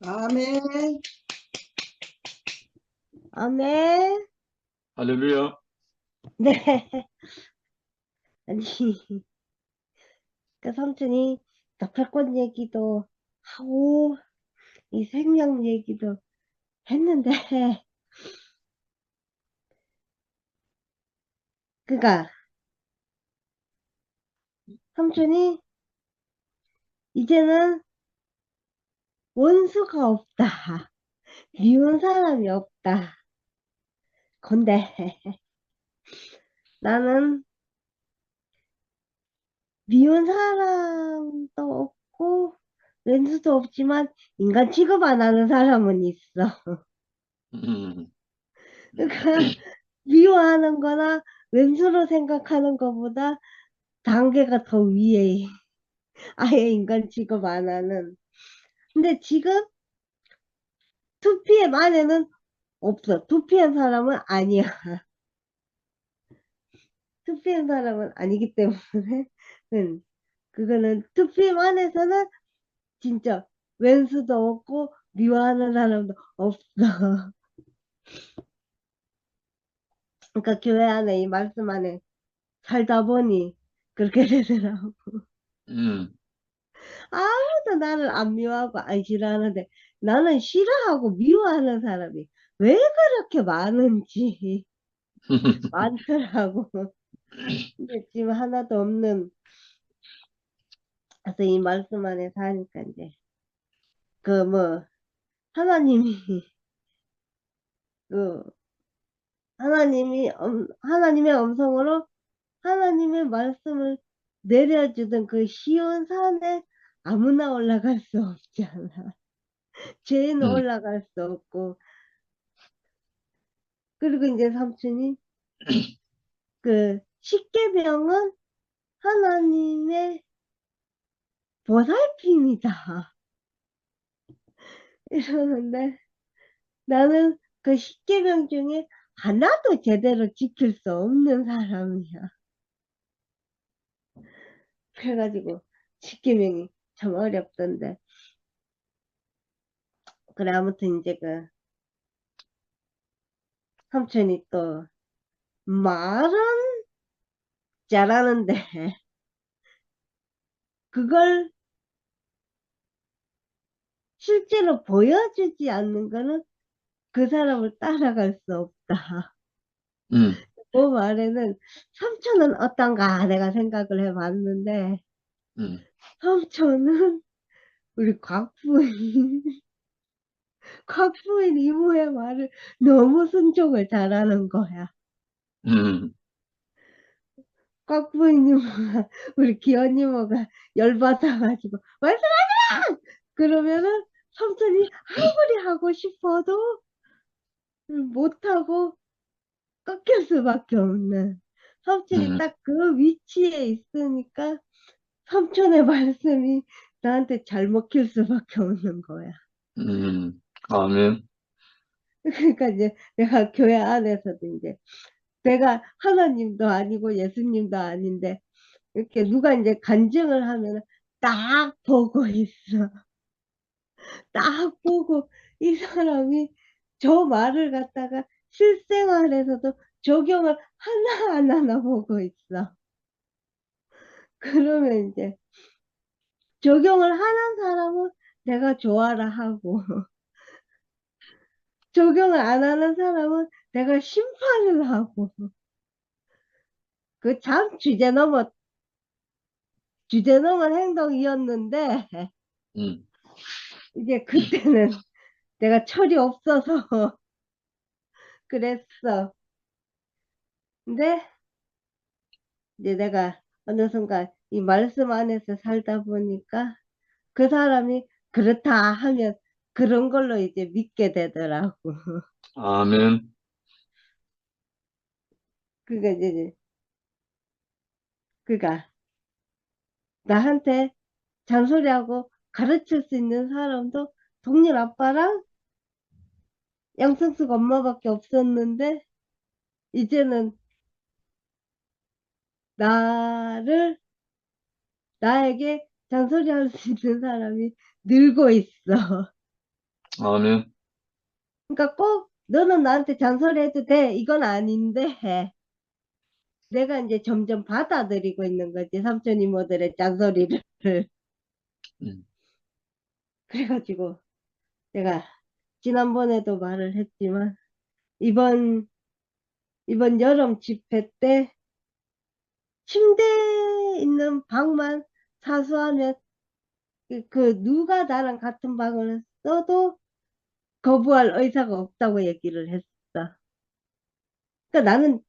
아멘. 아멘. 할렐루야. 네. 아니, 그 삼촌이 납작권 얘기도 하고, 이 생명 얘기도 했는데, 그니까, 삼촌이 이제는 원수가 없다. 미운 사람이 없다. 근데 나는 미운 사람도 없고, 왼수도 없지만, 인간 취급 안 하는 사람은 있어. 음, 그러니까, 미워하는 거나 왼수로 생각하는 것보다 단계가 더 위에 아예 인간 취급 안 하는. 근데 지금 2PM 안에는 없어. 2PM 사람은 아니야. 2PM 사람은 아니기 때문에 그거는 2PM 안에서는 진짜 왼수도 없고 미워하는 사람도 없어. 그러니까 교회 안에 이 말씀 안에 살다 보니 그렇게 되더라고. 음, 아무도 나를 안 미워하고 안 싫어하는데 나는 싫어하고 미워하는 사람이 왜 그렇게 많은지 많더라고. 근데 지금 하나도 없는, 그래서 이 말씀 안에 사니까 이제 그 뭐 하나님이 그 하나님의 음성으로 하나님의 말씀을 내려주던 그 시온 산에 아무나 올라갈 수 없잖아. 죄는 음, 올라갈 수 없고. 그리고 이제 삼촌이 그 십계명은 하나님의 보살핌이다 이러는데 나는 그 십계명 중에 하나도 제대로 지킬 수 없는 사람이야. 그래가지고 십계명이 참 어렵던데. 그래 아무튼 이제 그 삼촌이 또 말은 잘하는데 그걸 실제로 보여주지 않는 거는 그 사람을 따라갈 수 없다. 음, 그 말에는 삼촌은 어떤가 내가 생각을 해봤는데 음, 삼촌은 우리 곽부인 곽부인 이모의 말을 너무 순종을 잘하는 거야. 음, 곽부인 이모가 우리 기현 이모가 열받아가지고 말씀하자 그러면은 삼촌이 아무리 하고 싶어도 못하고 꺾일 수밖에 없는, 삼촌이 음, 딱 그 위치에 있으니까 삼촌의 말씀이 나한테 잘 먹힐 수밖에 없는 거야. 아멘. 그러니까 이제 내가 교회 안에서도 이제 내가 하나님도 아니고 예수님도 아닌데 이렇게 누가 이제 간증을 하면 딱 보고 있어. 딱 보고 이 사람이 저 말을 갖다가 실생활에서도 적용을 하나하나 보고 있어. 그러면 이제 적용을 하는 사람은 내가 좋아라 하고 적용을 안 하는 사람은 내가 심판을 하고. 그 참 주제 넘은 행동이었는데 음, 이제 그때는 내가 철이 없어서 그랬어. 근데 이제 내가 어느 순간 이 말씀 안에서 살다 보니까 그 사람이 그렇다 하면 그런 걸로 이제 믿게 되더라고. 아멘. 그니까 이제 그니까 나한테 잔소리하고 가르칠 수 있는 사람도 동일 아빠랑 양승숙 엄마밖에 없었는데 이제는 나를 나에게 잔소리할 수 있는 사람이 늘고 있어. 아멘. 그러니까 꼭 너는 나한테 잔소리해도 돼. 이건 아닌데 내가 이제 점점 받아들이고 있는 거지. 삼촌 이모들의 잔소리를. 음, 그래가지고 내가 지난번에도 말을 했지만 이번 이번 여름 집회 때 침대 있는 방만 사수하면 그 누가 나랑 같은 방을 써도 거부할 의사가 없다고 얘기를 했어. 그러니까 나는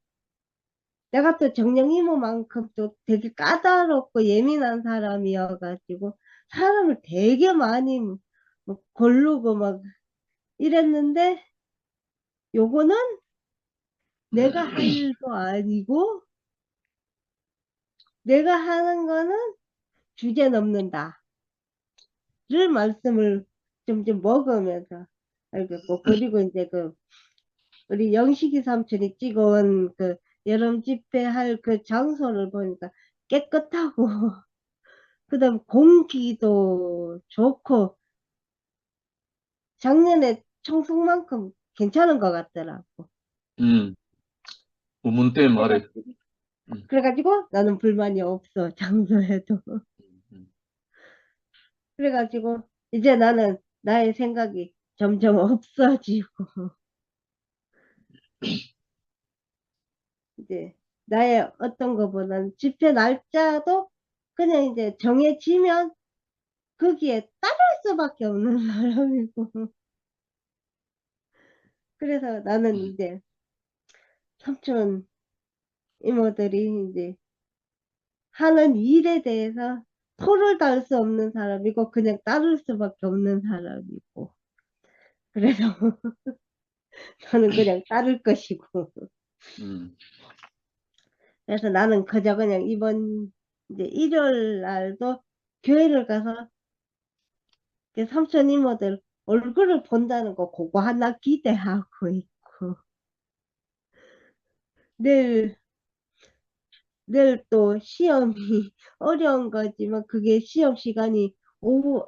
내가 또 정령 이모만큼 또 되게 까다롭고 예민한 사람이어가지고 사람을 되게 많이 뭐 고르고 막 이랬는데 요거는 내가 할 일도 아니고 내가 하는 거는 주제 넘는다를 말씀을 좀 먹으면서 알겠고 그리고 이제 그 우리 영식이 삼촌이 찍어온 그 여름 집회할 그 장소를 보니까 깨끗하고 그다음 공기도 좋고 작년에 청송만큼 괜찮은 것 같더라고. 음, 우문 때 말해. 그래가지고, 음, 그래가지고 나는 불만이 없어 장소에도. 음, 그래가지고 이제 나는 나의 생각이 점점 없어지고 이제 나의 어떤 거보다는 집회 날짜도 그냥 이제 정해지면 거기에 따를 수밖에 없는 사람이고 그래서 나는 음, 이제 삼촌 이모들이 이제 하는 일에 대해서 토를 달 수 없는 사람이고 그냥 따를 수밖에 없는 사람이고 그래서 나는 그냥 따를 것이고 음, 그래서 나는 그저 그냥 이번 이제 일요일 날도 교회를 가서 그 삼촌 이모들 얼굴을 본다는 거 그거 하나 기대하고 있고 내일 내일 또 시험이 어려운 거지만 그게 시험 시간이 오후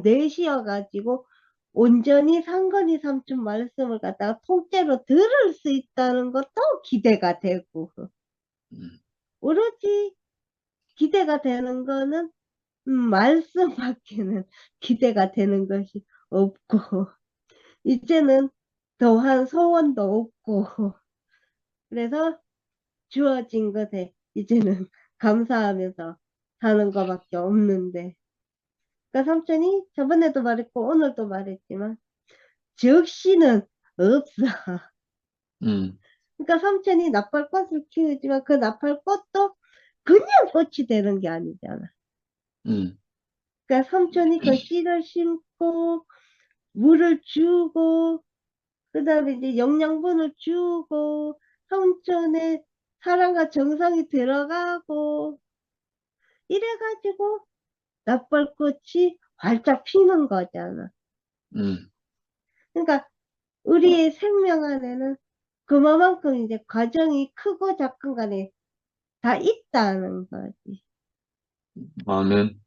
4시여가지고 온전히 상건이 삼촌 말씀을 갖다가 통째로 들을 수 있다는 것도 기대가 되고 음, 오로지 기대가 되는 거는 말씀밖에는 기대가 되는 것이 없고 이제는 더한 소원도 없고 그래서 주어진 것에 이제는 감사하면서 사는 것밖에 없는데 그러니까 삼촌이 저번에도 말했고 오늘도 말했지만 적시는 없어. 음, 그러니까 삼촌이 나팔꽃을 키우지만 그 나팔꽃도 그냥 꽃이 되는 게 아니잖아. 음, 그러니까 삼촌이 그 씨를 심고 물을 주고 그다음에 이제 영양분을 주고 삼촌의 사랑과 정성이 들어가고 이래가지고 나팔꽃이 활짝 피는 거잖아. 음, 그러니까 우리의 생명 안에는 그만큼 이제 과정이 크고 작은 간에 다 있다는 거지. 아멘.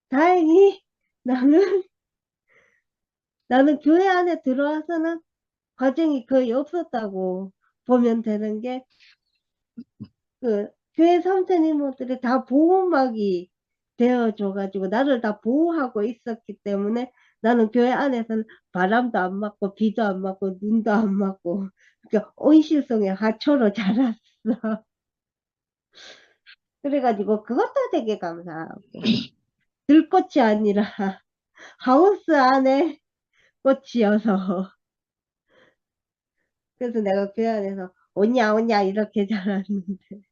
다행히 나는 나는 교회 안에 들어와서는 과정이 거의 없었다고 보면 되는 게 그 교회 삼촌이모들이 다 보호막이 되어줘가지고 나를 다 보호하고 있었기 때문에 나는 교회 안에서는 바람도 안 맞고 비도 안 맞고 눈도 안 맞고 그러니까 온실성의 하초로 자랐어. 그래가지고 그것도 되게 감사하고 들꽃이 아니라 하우스 안에 꽃이어서 그래서 내가 교회 안에서 오냐 오냐 이렇게 자랐는데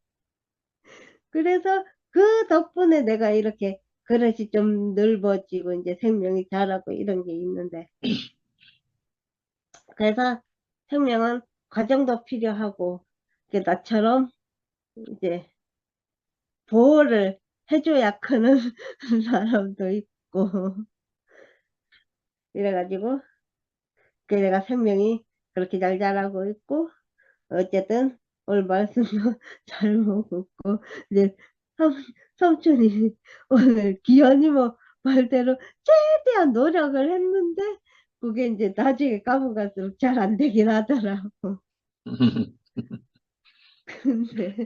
그래서 그 덕분에 내가 이렇게 그릇이 좀 넓어지고 이제 생명이 자라고 이런 게 있는데 그래서 생명은 과정도 필요하고 이게 나처럼 이제 보호를 해줘야 크는 사람도 있고 이래가지고 그 내가 생명이 그렇게 잘 자라고 있고 어쨌든 오늘 말씀도 잘 먹었고 이제 삼, 삼촌이 오늘 기현이 뭐 말대로 최대한 노력을 했는데 그게 이제 나중에 까먹을수록 잘 안 되긴 하더라고. 근데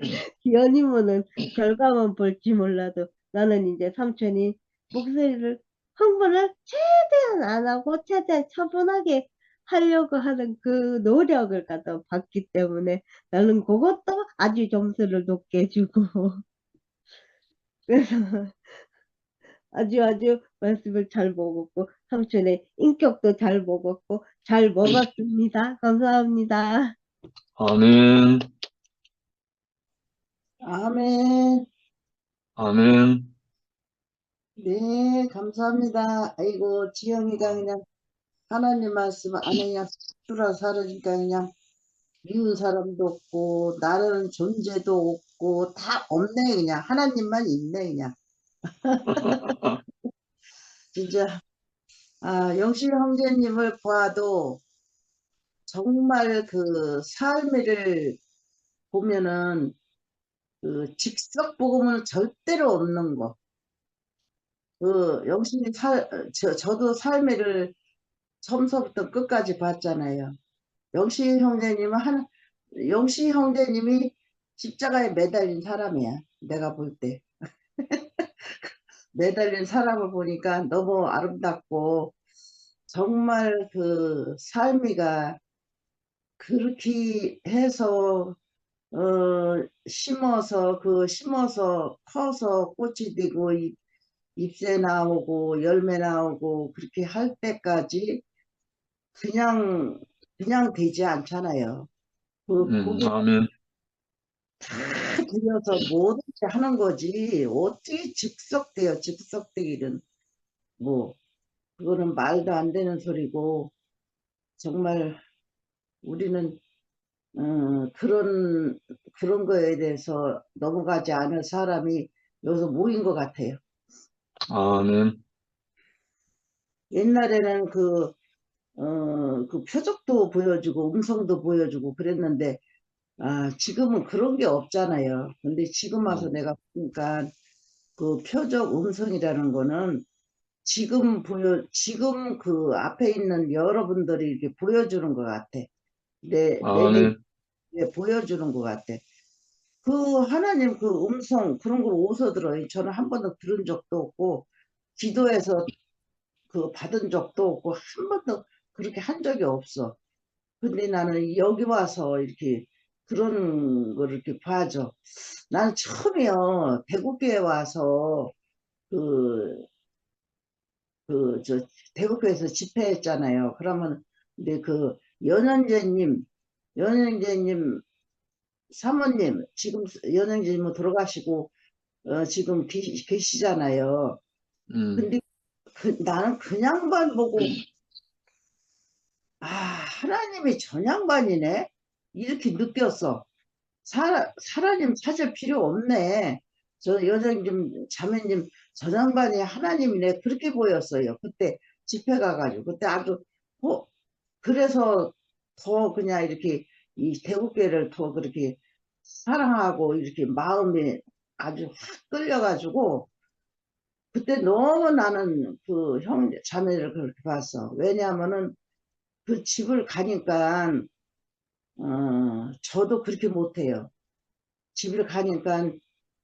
연이모는 결과만 볼지 몰라도 나는 이제 삼촌이 목소리를 흥분을 최대한 안 하고 최대한 차분하게 하려고 하는 그 노력을 갖다 봤기 때문에 나는 그것도 아주 점수를 높게 주고 그래서 아주 아주 말씀을 잘 먹었고 삼촌의 인격도 잘 먹었고 잘 먹었습니다. 감사합니다. 아멘, 아멘. 아멘, 네, 감사합니다. 아이고, 지영이가 그냥 하나님 말씀 안에 그냥 tura 살으니까 그냥 미운 사람도 없고, 나라는 존재도 없고, 다 없네, 그냥. 하나님만 있네, 그냥. 진짜, 영실 형제님을 봐도 정말 그 삶을 보면은 그 직석복음은 절대로 없는 거. 그 영신이 저도 삶을 처음서부터 끝까지 봤잖아요. 영시 형제님이 십자가에 매달린 사람이야. 내가 볼 때. 매달린 사람을 보니까 너무 아름답고, 정말 그 삶이가 그렇게 해서, 심어서 커서 꽃이 되고, 잎새 나오고, 열매 나오고, 그렇게 할 때까지 그냥, 그냥 되지 않잖아요. 거기 아멘, 들여서 뭐든지 하는 거지. 어떻게 즉석돼요, 즉석되기는. 뭐, 그거는 말도 안 되는 소리고, 정말 우리는, 그런 거에 대해서 넘어가지 않을 사람이 여기서 모인 것 같아요. 아멘, 옛날에는 그 표적도 보여주고, 음성도 보여주고 그랬는데, 지금은 그런 게 없잖아요. 근데 지금 와서 내가 보니까 그 표적 음성이라는 거는 지금 그 앞에 있는 여러분들이 이렇게 보여주는 것 같아. 내게 아멘, 보여주는 것 같아. 그 하나님 그 음성 그런 걸 어디서 들어요? 저는 한 번도 들은 적도 없고, 기도해서 그 받은 적도 없고, 한 번도 그렇게 한 적이 없어. 근데 나는 여기 와서 이렇게 그런 걸 이렇게 봐줘. 나는 처음이요, 대구교회 와서 그 대구교에서 집회했잖아요. 그러면, 근데 그 연영재님 사모님, 지금 연영재님은 돌아가시고, 지금 계시잖아요. 음, 근데 나는 그 양반 보고, 하나님이 저 양반이네? 이렇게 느꼈어. 사람님 찾을 필요 없네. 저 여장님, 자매님, 저 양반이 하나님이네. 그렇게 보였어요. 그때 집회 가가지고. 그때 아주, 어, 그래서 더 그냥 이렇게 이 대국계를 더 그렇게 사랑하고 이렇게 마음이 아주 확 끌려가지고, 그때 너무 나는 그 자매를 그렇게 봤어. 왜냐하면은 그 집을 가니까, 저도 그렇게 못해요. 집을 가니까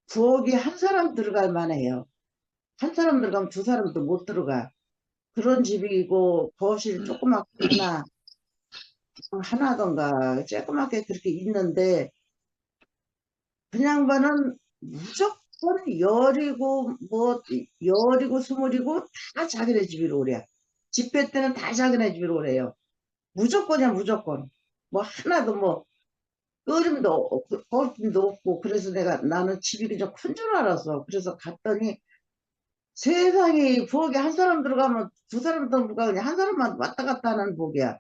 부엌이 한 사람 들어갈 만해요. 한 사람 들어가면 두 사람도 못 들어가. 그런 집이고, 거실 조그맣게 하나던가 조그맣게 그렇게 있는데, 그 양반은 무조건 열이고 스물이고 다 자기네 집으로 오래. 집회 때는 다 자기네 집으로 오래요. 무조건이야, 무조건. 뭐 하나도 뭐 끓임도 없고 도 없고. 그래서 나는 집이 그냥 큰 줄 알았어. 그래서 갔더니 세상에 부엌에 한 사람 들어가면 두 사람 들어가, 그냥 한 사람만 왔다 갔다 하는 부엌이야.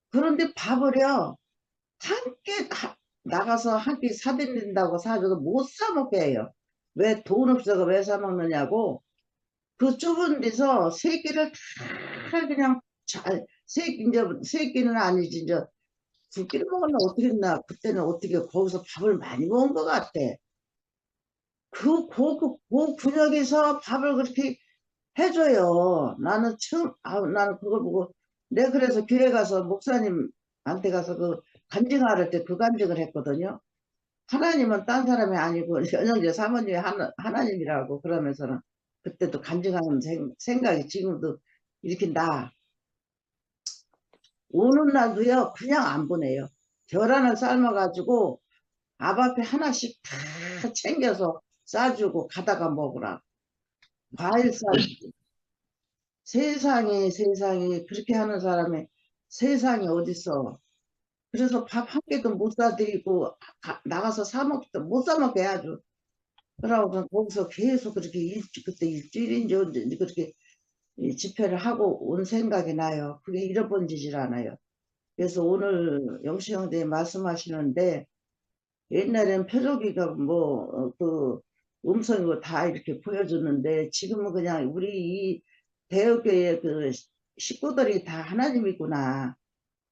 그런데 밥을요, 한 끼 나가서 한 끼 사드린다고 사줘도 못 사 먹게 해요. 왜 돈 없어서 왜 사 먹느냐고. 그 좁은 데서 세 끼를 다 그냥 이제 세 끼는 아니지, 이제 두 끼를 먹었나 어떻게 했나. 그때는 어떻게 거기서 밥을 많이 먹은 것 같아. 그 분역에서 밥을 그렇게 해줘요. 나는 나는 그걸 보고 내가 그래서 교회 가서 목사님한테 가서 그 간증할 때 그 간증을 했거든요. 하나님은 딴 사람이 아니고 연영제 사모님이 하나님이라고 그러면서는 그때도 간증하는 생각이 지금도 이렇게 오는 날도요 그냥 안 보내요. 계란을 삶아가지고 밥 앞에 하나씩 다 챙겨서 싸주고 가다가 먹으라. 과일 싸주고. 세상에 그렇게 하는 사람이 세상에 어딨어. 그래서 밥 한 개도 못 사드리고 나가서 사 먹기도 못 사 먹게 해야죠. 그러고 거기서 계속 그렇게 그때 일주일인지 언제인지 그렇게 이 집회를 하고 온 생각이 나요. 그게 잃어버리질 않아요. 그래서 오늘 영시형제 말씀하시는데 옛날엔 표적이가 그 음성이고 다 이렇게 보여주는데 지금은 그냥 우리 이 대학교의 그 식구들이 다 하나님이구나.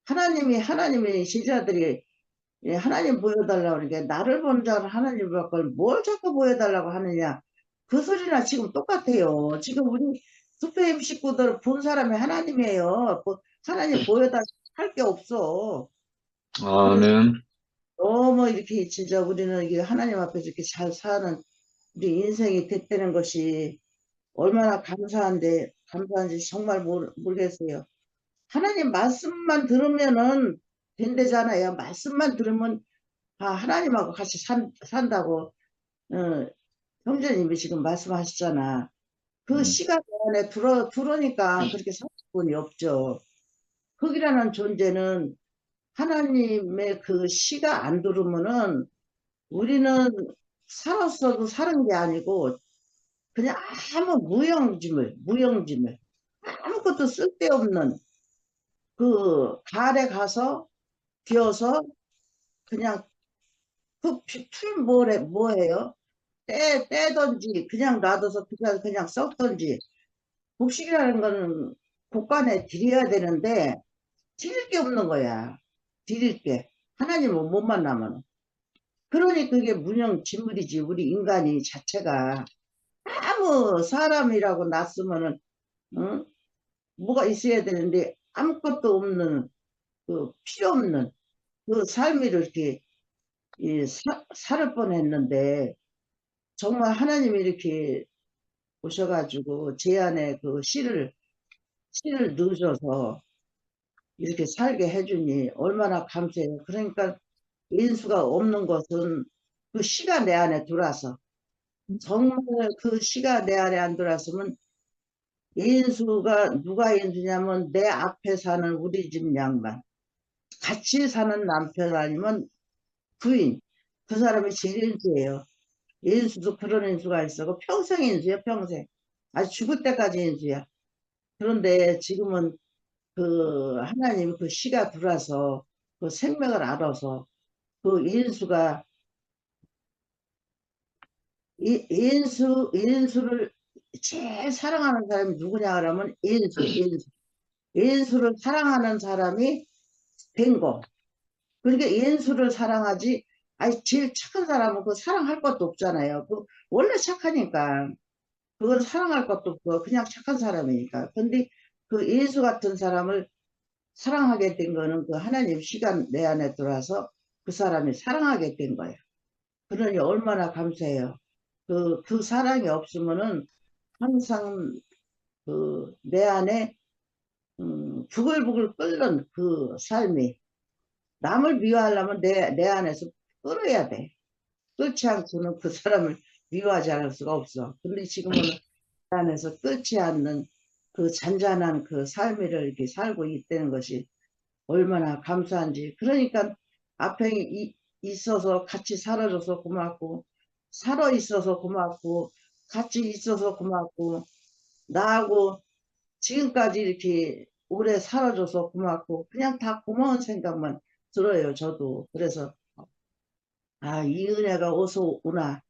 하나님의 제자들이 예, 하나님 보여달라고 그러니까 나를 본 자는 하나님 볼걸 뭘 자꾸 보여달라고 하느냐. 그 소리나 지금 똑같아요. 지금 우리 수페임 식구들 본 사람이 하나님이에요. 하나님 보여달라고 할 게 없어. 그래서 아멘. 너무 이렇게 진짜 우리는 이게 하나님 앞에서 이렇게 잘 사는 우리 인생이 됐다는 것이 얼마나 감사한지 정말 모르겠어요. 하나님 말씀만 들으면은 된대잖아요. 말씀만 들으면 하나님하고 같이 산다고 어, 형제님이 지금 말씀하셨잖아. 그 음, 시간 안에 들어니까 그렇게 상관이 없죠. 흙이라는 존재는 하나님의 그 시가 안 들으면은 우리는 살았어도 사는 게 아니고 그냥 아무 무용지물 아무것도 쓸데없는 그 갈에 가서 기어서 그냥 뭐해요? 떼든지 그냥 놔둬서 그냥 썩든지 곡식이라는 거는 곡간에 들여야 되는데 드릴 게 없는 거야. 드릴 게. 하나님은 못 만나면. 그러니 그게 무용지물이지 우리 인간이 자체가 아무 사람이라고 났으면은 응? 뭐가 있어야 되는데 아무것도 없는 그 필요 없는 그 삶을 이렇게 살을 뻔했는데 정말 하나님이 이렇게 오셔가지고 제 안에 그 씨를 넣으셔서 이렇게 살게 해주니 얼마나 감사해요. 그러니까 인수가 없는 것은 그 씨가 내 안에 들어와서 정말 그 씨가 내 안에 안 들어왔으면 인수가 누가 인수냐면 내 앞에 사는 우리 집 양반 같이 사는 남편 아니면 부인 그 사람이 제일 인수예요. 인수도 그런 인수가 있어. 그 평생 인수야 평생. 아주 죽을 때까지 인수야. 그런데 지금은 그 하나님 그 씨가 들어와서 그 생명을 알아서 그 인수가 인수를 제일 사랑하는 사람이 누구냐 그러면 인수를 사랑하는 사람이 된 거. 그러니까 인수를 사랑하지 아니 제일 착한 사람은 그 사랑할 것도 없잖아요. 그 원래 착하니까 그걸 사랑할 것도 없고 그냥 착한 사람이니까. 근데 그 인수 같은 사람을 사랑하게 된 거는 그 하나님 시간 내 안에 들어와서 그 사람이 사랑하게 된 거예요. 그러니 얼마나 감사해요. 그 사랑이 없으면은 항상 그 내 안에 부글부글 끓는 그 삶이 남을 미워하려면 내 안에서 끓어야 돼. 끓지 않고는 그 사람을 미워하지 않을 수가 없어. 근데 지금은 내 안에서 끓지 않는 그 잔잔한 그 삶을 이렇게 살고 있다는 것이 얼마나 감사한지. 그러니까 앞에 있어서 같이 살아줘서 고맙고 살아 있어서 고맙고 같이 있어서 고맙고 나하고 지금까지 이렇게 오래 살아줘서 고맙고 그냥 다 고마운 생각만 들어요. 저도. 그래서 이 은혜가 어서 오나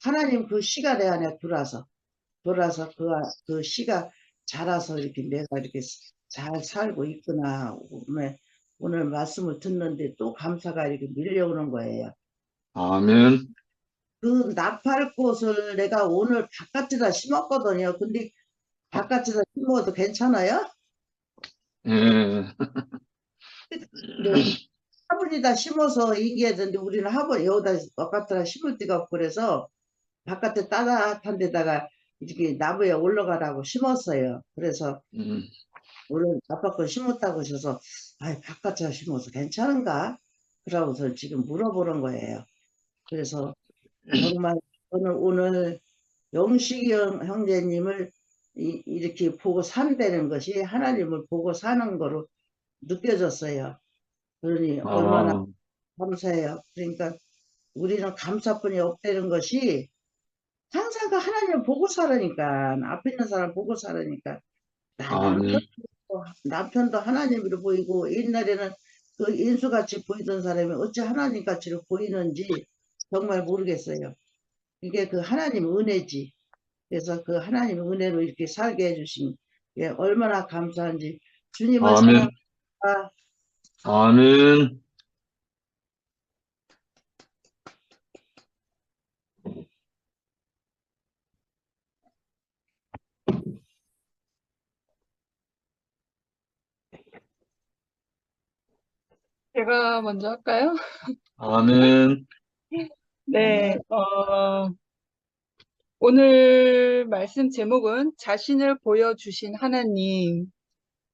하나님 그 씨가 내 안에 들어와서 그 씨가 자라서 이렇게 내가 이렇게 잘 살고 있구나. 오늘 말씀을 듣는데 또 감사가 이렇게 밀려오는 거예요. 아멘. 그 나팔꽃을 내가 오늘 바깥에다 심었거든요. 근데 바깥에다 심어도 괜찮아요? 예. 근데 화분에다 심어서 이겨야 되는데 우리는 화분 여기다 바깥에다 심을 데가 없고 그래서 바깥에 따뜻한 데다가 이렇게 나무에 올라가라고 심었어요. 그래서 음, 오늘 아빠 거 심었다고 하셔서 아이 바깥에 심어서 괜찮은가? 그러고서 지금 물어보는 거예요. 그래서 정말 저는 오늘 영식이 형제님을 이렇게 보고 산다는 것이 하나님을 보고 사는 거로 느껴졌어요. 그러니 얼마나 아, 감사해요. 그러니까 우리는 감사뿐이 없다는 것이 항상 그 하나님을 보고 살으니까 앞에 있는 사람 보고 살으니까 나 아멘. 남편도 하나님으로 보이고 옛날에는 그 인수같이 보이던 사람이 어찌 하나님같이 보이는지 정말 모르겠어요. 이게 그 하나님 은혜지. 그래서 그 하나님 은혜로 이렇게 살게 해주신 게 얼마나 감사한지 주님을 아멘. 사랑합니다. 아멘. 제가 먼저 할까요? 아멘. 네, 오늘 말씀 제목은 자신을 보여주신 하나님,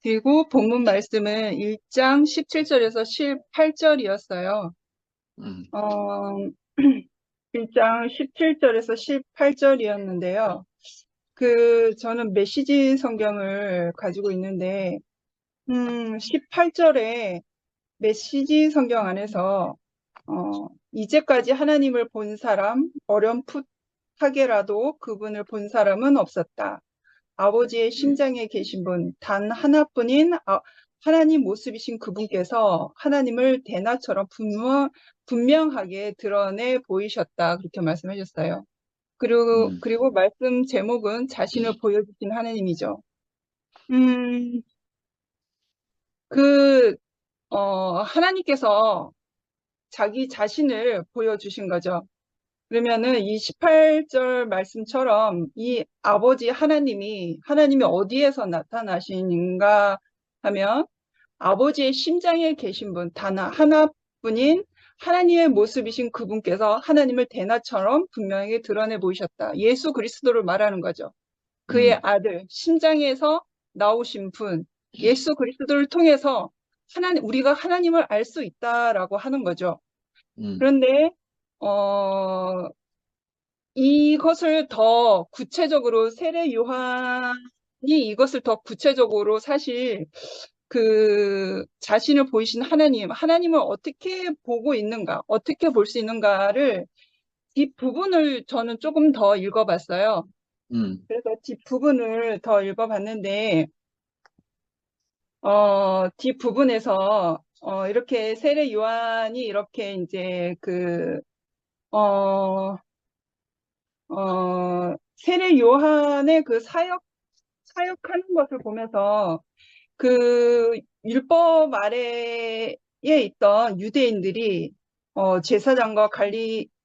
그리고 본문 말씀은 1장 17절에서 18절이었어요. 음, 1장 17절에서 18절이었는데요. 저는 메시지 성경을 가지고 있는데, 18절에 메시지 성경 안에서 이제까지 하나님을 본 사람, 어렴풋하게라도 그분을 본 사람은 없었다. 아버지의 심장에 계신 분, 단 하나뿐인 하나님 모습이신 그분께서 하나님을 대낮처럼 분명하게 드러내 보이셨다. 그렇게 말씀하셨어요. 음, 그리고 말씀 제목은 자신을 보여주신 하나님이죠. 음, 하나님께서 자기 자신을 보여주신 거죠. 그러면은 이 18절 말씀처럼 이 아버지 하나님이 어디에서 나타나시는가 하면 아버지의 심장에 계신 분, 단 하나뿐인 하나님의 모습이신 그분께서 하나님을 대낮처럼 분명하게 드러내 보이셨다. 예수 그리스도를 말하는 거죠. 그의 아들, 심장에서 나오신 분, 예수 그리스도를 통해서 우리가 하나님을 알 수 있다라고 하는 거죠. 음, 그런데 이것을 더 구체적으로 세례 요한이 이것을 더 구체적으로 사실 자신을 보이신 하나님을 어떻게 보고 있는가, 어떻게 볼 수 있는가를 뒷부분을 저는 조금 더 읽어봤어요. 음, 그래서 뒷부분을 더 읽어봤는데, 뒷부분에서, 이렇게 세례 요한이 이렇게 이제 세례 요한의 사역하는 것을 보면서 율법 아래에 있던 유대인들이, 제사장과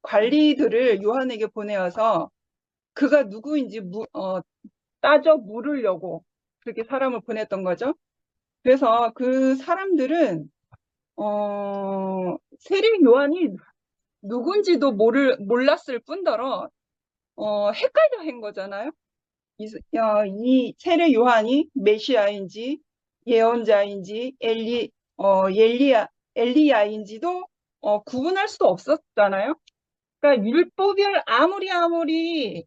관리들을 요한에게 보내어서 그가 누구인지 따져 물으려고 그렇게 사람을 보냈던 거죠. 그래서 그 사람들은, 세례 요한이 누군지도 몰랐을 뿐더러, 헷갈려 한 거잖아요. 이 세례 요한이 메시아인지 예언자인지 엘리야인지도 구분할 수 없었잖아요. 그러니까 율법을 아무리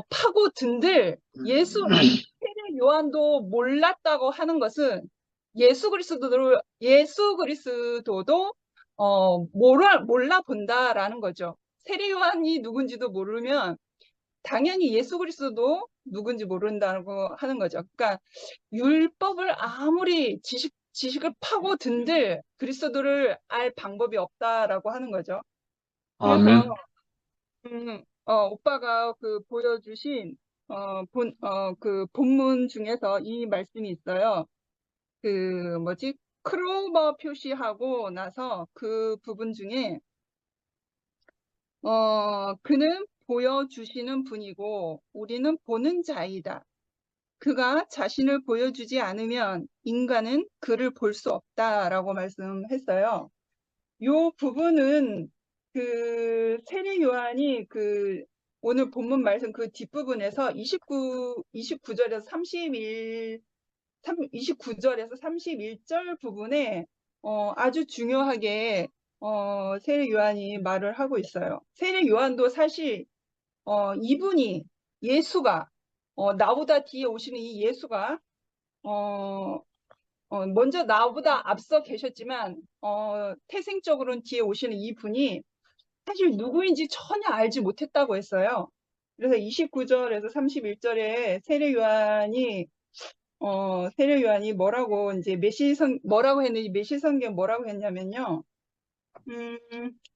파고든들 세례 요한도 몰랐다고 하는 것은 예수 그리스도도 몰라 본다라는 거죠. 세례 요한이 누군지도 모르면 당연히 예수 그리스도도 누군지 모른다고 하는 거죠. 그러니까 율법을 아무리 지식을 파고든들 그리스도를 알 방법이 없다라고 하는 거죠. 그래서 아멘. 오빠가 보여주신 본문 중에서 이 말씀이 있어요. 크로버 표시하고 나서 그 부분 중에 그는 보여주시는 분이고 우리는 보는 자이다. 그가 자신을 보여주지 않으면 인간은 그를 볼 수 없다라고 말씀했어요. 요 부분은 그 세례 요한이 그 오늘 본문 말씀 그 뒷부분에서 29절에서 29절에서 31절 부분에 아주 중요하게 세례 요한이 말을 하고 있어요. 세례 요한도 사실 이분이 예수가 나보다 뒤에 오시는 이 예수가 먼저 나보다 앞서 계셨지만 태생적으로는 뒤에 오시는 이분이 사실 누구인지 전혀 알지 못했다고 했어요. 그래서 29절에서 31절에 세례 요한이 뭐라고 이제 뭐라고 했는지 메시성경 뭐라고 했냐면요.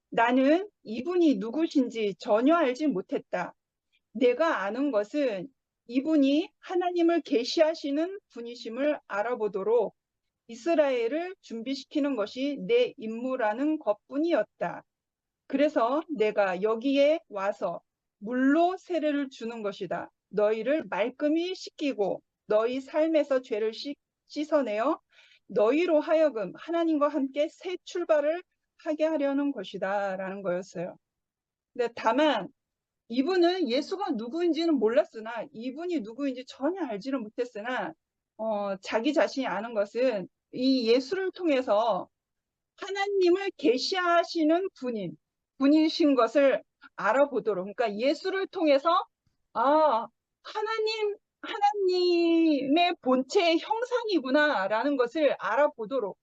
나는 이분이 누구신지 전혀 알지 못했다. 내가 아는 것은 이분이 하나님을 계시하시는 분이심을 알아보도록 이스라엘을 준비시키는 것이 내 임무라는 것뿐이었다. 그래서 내가 여기에 와서 물로 세례를 주는 것이다. 너희를 말끔히 씻기고 너희 삶에서 죄를 씻어내어 너희로 하여금 하나님과 함께 새 출발을 하게 하려는 것이다 라는 거였어요. 근데 다만 이분은 예수가 누구인지는 몰랐으나 이분이 누구인지 전혀 알지는 못했으나 자기 자신이 아는 것은 이 예수를 통해서 하나님을 계시하시는 분이신 것을 알아보도록, 그러니까 예수를 통해서 하나님의 본체의 형상이구나라는 것을 알아보도록,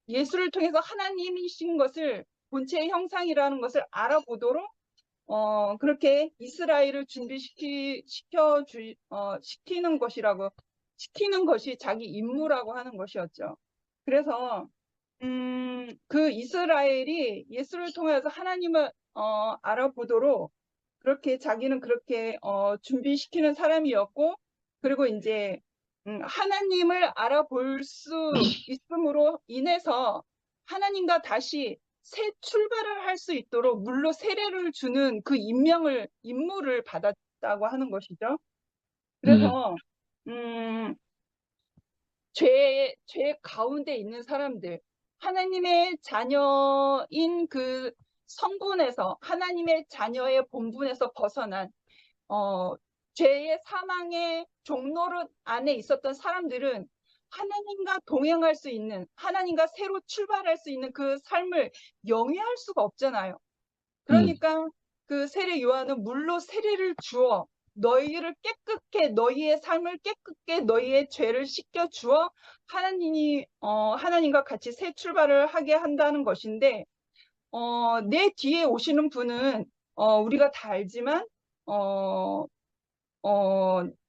예수를 통해서 하나님이신 것을 본체의 형상이라는 것을 알아보도록 그렇게 이스라엘을 시키는 것이 자기 임무라고 하는 것이었죠. 그래서 그 이스라엘이 예수를 통해서 하나님을 알아보도록 그렇게 자기는 그렇게 준비시키는 사람이었고, 그리고 이제 하나님을 알아볼 수 있음으로 인해서 하나님과 다시 새 출발을 할 수 있도록 물로 세례를 주는 그 임무를 받았다고 하는 것이죠. 그래서 죄 가운데 있는 사람들, 하나님의 자녀인 그 성분에서, 하나님의 자녀의 본분에서 벗어난 죄의 사망의 종노릇 안에 있었던 사람들은 하나님과 동행할 수 있는, 하나님과 새로 출발할 수 있는 그 삶을 영위할 수가 없잖아요. 그러니까 그 세례 요한은 물로 세례를 주어 너희를 깨끗게, 너희의 삶을 깨끗게, 너희의 죄를 씻겨 주어 하나님과 같이 새 출발을 하게 한다는 것인데, 내 뒤에 오시는 분은 우리가 다 알지만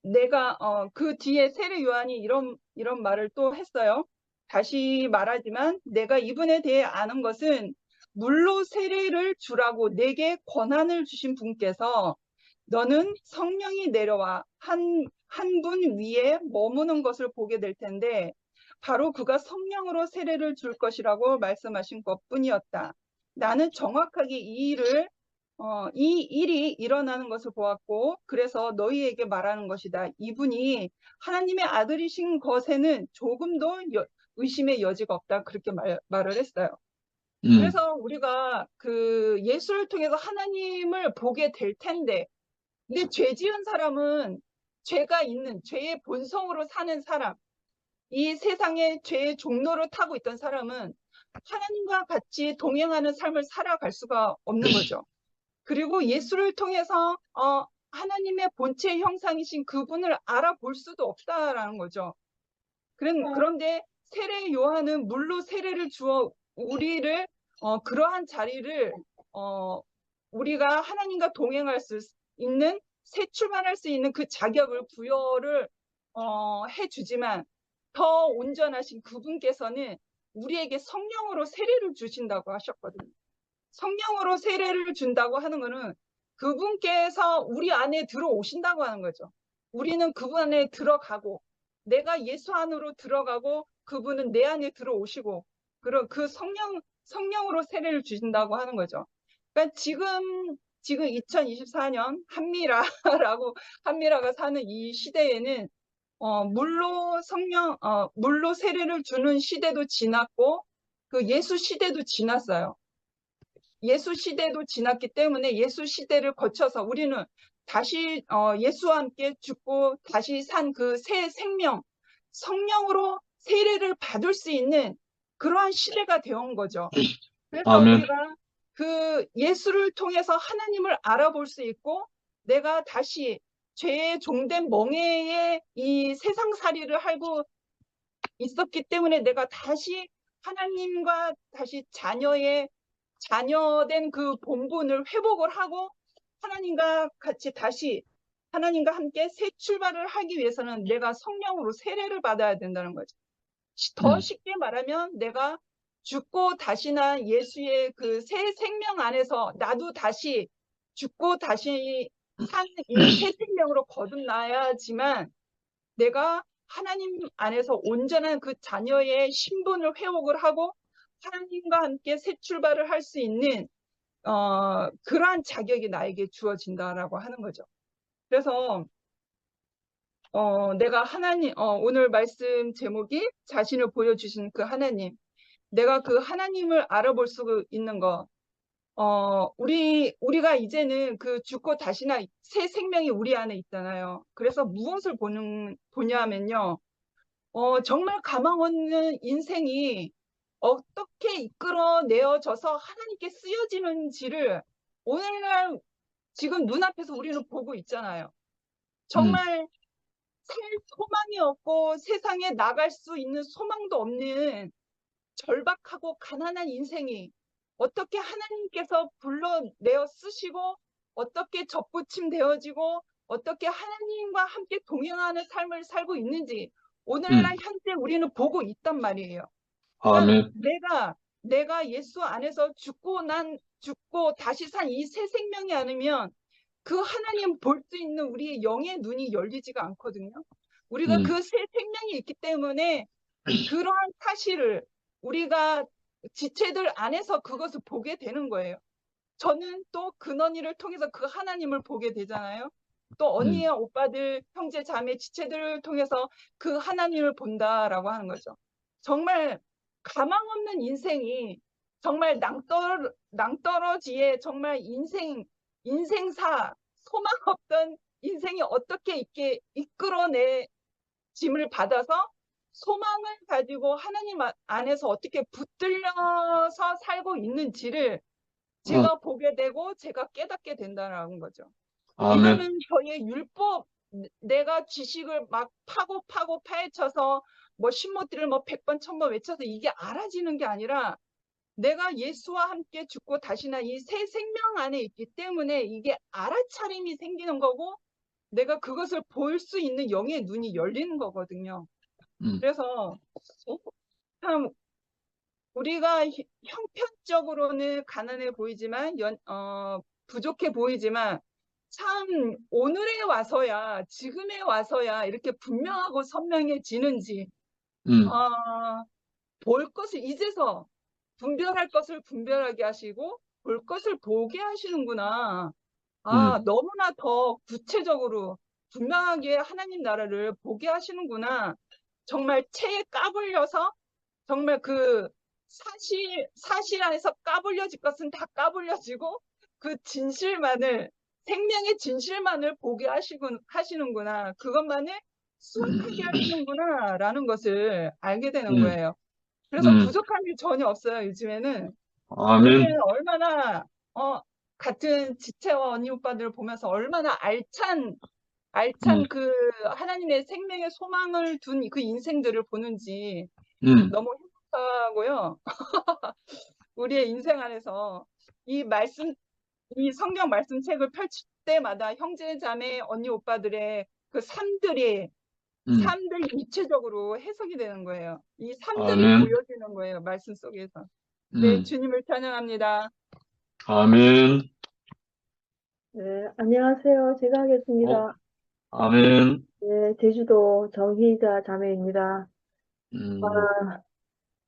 내가 그 뒤에 세례 요한이 이런 말을 또 했어요. 다시 말하지만 내가 이분에 대해 아는 것은 물로 세례를 주라고 내게 권한을 주신 분께서 너는 성령이 내려와 한 분 위에 머무는 것을 보게 될 텐데 바로 그가 성령으로 세례를 줄 것이라고 말씀하신 것뿐이었다. 나는 정확하게 이 일이 일어나는 것을 보았고 그래서 너희에게 말하는 것이다. 이분이 하나님의 아들이신 것에는 조금도 의심의 여지가 없다. 그렇게 말을 했어요. 그래서 우리가 그 예수를 통해서 하나님을 보게 될 텐데, 근데 죄 지은 사람은 죄가 있는, 죄의 본성으로 사는 사람, 이 세상에 죄의 종로를 타고 있던 사람은 하나님과 같이 동행하는 삶을 살아갈 수가 없는 거죠. 그리고 예수를 통해서 하나님의 본체 형상이신 그분을 알아볼 수도 없다라는 거죠. 그런데 세례 요한은 물로 세례를 주어 우리를 그러한 자리를 우리가 하나님과 동행할 수 있는, 새 출발할 수 있는 그 자격을 부여를 해주지만 더 온전하신 그분께서는 우리에게 성령으로 세례를 주신다고 하셨거든요. 성령으로 세례를 준다고 하는 것은 그분께서 우리 안에 들어오신다고 하는 거죠. 우리는 그분 안에 들어가고 내가 예수 안으로 들어가고 그분은 내 안에 들어오시고 그런 그 성령으로 세례를 주신다고 하는 거죠. 그러니까 지금 2024년 한미라가 사는 이 시대에는 물로 세례를 주는 시대도 지났고, 그 예수 시대도 지났어요. 예수 시대도 지났기 때문에 예수 시대를 거쳐서 우리는 다시 예수와 함께 죽고 다시 산 그 새 생명, 성령으로 세례를 받을 수 있는 그러한 시대가 되어온 거죠. 그래서 아멘. 우리가 그 예수를 통해서 하나님을 알아볼 수 있고, 내가 다시 죄의 종된 멍에의 이 세상살이를 하고 있었기 때문에 내가 다시 하나님과 다시 자녀된 그 본분을 회복을 하고 하나님과 같이 다시 하나님과 함께 새 출발을 하기 위해서는 내가 성령으로 세례를 받아야 된다는 거죠. 더 쉽게 말하면 내가 죽고 다시 난 예수의 그 새 생명 안에서 나도 다시 죽고 다시 산 이 새 생명으로 거듭나야지만 내가 하나님 안에서 온전한 그 자녀의 신분을 회복을 하고 하나님과 함께 새 출발을 할 수 있는 그러한 자격이 나에게 주어진다라고 하는 거죠. 그래서 내가 오늘 말씀 제목이 자신을 보여주신 그 하나님, 내가 그 하나님을 알아볼 수 있는 거, 우리가 이제는 그 죽고 다시 난 새 생명이 우리 안에 있잖아요. 그래서 무엇을 보냐면요. 정말 가망 없는 인생이 어떻게 이끌어내어져서 하나님께 쓰여지는지를 오늘날 지금 눈앞에서 우리는 보고 있잖아요. 정말 살 소망이 없고 세상에 나갈 수 있는 소망도 없는 절박하고 가난한 인생이 어떻게 하나님께서 불러내어 쓰시고 어떻게 접붙임 되어지고 어떻게 하나님과 함께 동행하는 삶을 살고 있는지 오늘날 현재 우리는 보고 있단 말이에요. 그러니까 아멘. 내가 예수 안에서 죽고 다시 산 이 새 생명이 아니면 그 하나님 볼 수 있는 우리의 영의 눈이 열리지가 않거든요. 우리가 그 새 생명이 있기 때문에 그러한 사실을 우리가 지체들 안에서 그것을 보게 되는 거예요. 저는 또 근언니를 통해서 그 하나님을 보게 되잖아요. 또 언니의 오빠들, 형제, 자매, 지체들을 통해서 그 하나님을 본다라고 하는 거죠. 정말 가망 없는 인생이 정말 낭떠러지에 정말 인생사, 소망 없던 인생이 어떻게 있게 이끌어내짐을 받아서 소망을 가지고 하나님 안에서 어떻게 붙들려서 살고 있는지를 제가 보게 되고 제가 깨닫게 된다는 거죠. 아멘. 이거는 저의 율법, 내가 지식을 막 파고 파헤쳐서 뭐 신모들을 뭐 100번 1000번 외쳐서 이게 알아지는 게 아니라 내가 예수와 함께 죽고 다시 난 이 새 생명 안에 있기 때문에 이게 알아차림이 생기는 거고 내가 그것을 볼 수 있는 영의 눈이 열리는 거거든요. 그래서 참 우리가 형편적으로는 가난해 보이지만 부족해 보이지만 참 오늘에 와서야 지금에 와서야 이렇게 분명하고 선명해지는지 볼 것을 이제서 분별할 것을 분별하게 하시고 볼 것을 보게 하시는구나. 너무나 더 구체적으로 분명하게 하나님 나라를 보게 하시는구나. 정말 체에 까불려서 정말 그 사실 안에서 까불려질 것은 다 까불려지고 그 진실만을 생명의 진실만을 보게 하시는구나. 그것만을 수확하게 하시는구나라는 것을 알게 되는 거예요. 그래서 부족한 게 전혀 없어요. 요즘에는 아멘. 얼마나 같은 지체와 언니 오빠들을 보면서 얼마나 알찬 그 하나님의 생명의 소망을 둔 그 인생들을 보는지 너무 행복하고요. 우리의 인생 안에서 이 성경 말씀책을 펼칠 때마다 형제 자매 언니 오빠들의 그 삶들이 입체적으로 해석이 되는 거예요. 이 삶들이 아멘. 보여지는 거예요. 말씀 속에서. 네, 주님을 찬양합니다. 아멘. 네, 안녕하세요. 제가 하겠습니다. 아멘. 네, 제주도 정희자 자매입니다. 음,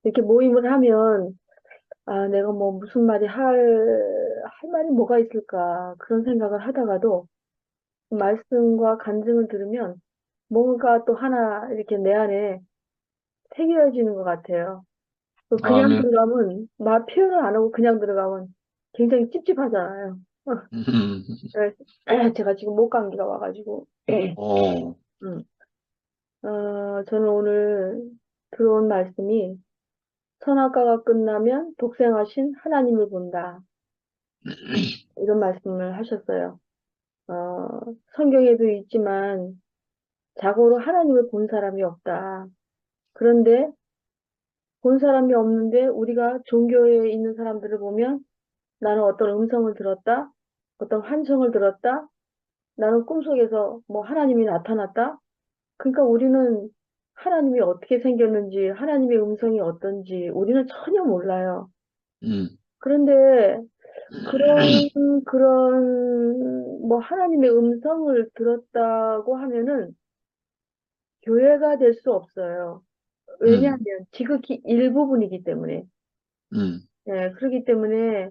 이렇게 모임을 하면, 내가 뭐 무슨 할 말이 뭐가 있을까, 그런 생각을 하다가도, 말씀과 간증을 들으면, 뭔가 또 하나 이렇게 내 안에 새겨지는 것 같아요. 또 그냥 아멘. 들어가면, 말 표현을 안 하고 그냥 들어가면 굉장히 찝찝하잖아요. 그래서 제가 지금 목 감기가 와가지고, 어, 음. 저는 오늘 들어온 말씀이 선악과가 끝나면 독생하신 하나님을 본다. 이런 말씀을 하셨어요. 성경에도 있지만 자고로 하나님을 본 사람이 없다. 그런데 본 사람이 없는데 우리가 종교에 있는 사람들을 보면 나는 어떤 음성을 들었다. 어떤 환청을 들었다. 나는 꿈속에서 뭐 하나님이 나타났다. 그러니까 우리는 하나님이 어떻게 생겼는지, 하나님의 음성이 어떤지 우리는 전혀 몰라요. 음, 그런데 그런 뭐 하나님의 음성을 들었다고 하면은 교회가 될 수 없어요. 왜냐하면 음, 지극히 일부분이기 때문에. 음, 예, 그렇기 때문에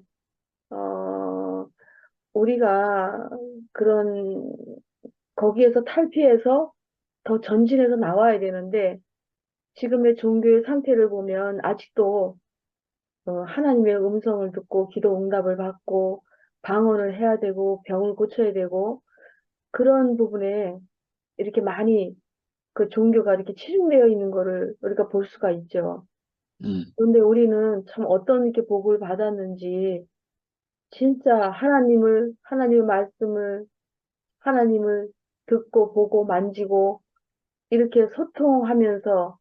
어, 우리가 그런 거기에서 탈피해서 더 전진해서 나와야 되는데 지금의 종교의 상태를 보면 아직도 하나님의 음성을 듣고 기도 응답을 받고 방언을 해야 되고 병을 고쳐야 되고 그런 부분에 이렇게 많이 그 종교가 이렇게 치중되어 있는 거를 우리가 볼 수가 있죠. 음, 그런데 우리는 참 어떤 이렇게 복을 받았는지 진짜 하나님의 말씀을 하나님을 듣고 보고 만지고 이렇게 소통하면서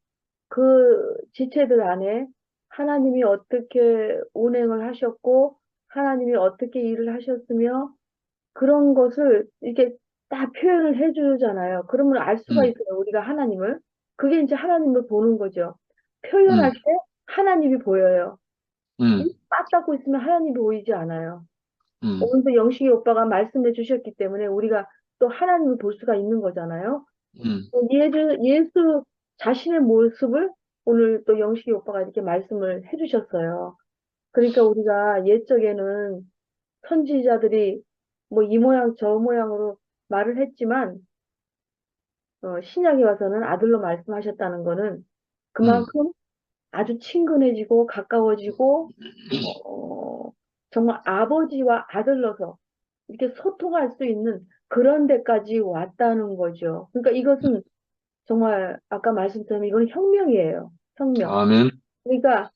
그 지체들 안에 하나님이 어떻게 운행을 하셨고 하나님이 어떻게 일을 하셨으며 그런 것을 이렇게 딱 표현을 해주잖아요. 그러면 알 수가 음, 있어요. 우리가 하나님을. 그게 이제 하나님을 보는 거죠. 표현할 음, 때 하나님이 보여요. 음, 입 닫고 있으면 하나님이 보이지 않아요. 음, 오늘도 영식이 오빠가 말씀해 주셨기 때문에 우리가 또 하나님을 볼 수가 있는 거잖아요. 음, 예수 자신의 모습을 오늘 또 영식이 오빠가 이렇게 말씀을 해주셨어요. 그러니까 우리가 옛적에는 선지자들이 뭐 이 모양 저 모양으로 말을 했지만 신약에 와서는 아들로 말씀하셨다는 거는 음, 그만큼 아주 친근해지고 가까워지고 정말 아버지와 아들로서 이렇게 소통할 수 있는 그런 데까지 왔다는 거죠. 그러니까 이것은 정말 아까 말씀드린 이건 혁명이에요. 혁명. 아멘. 그러니까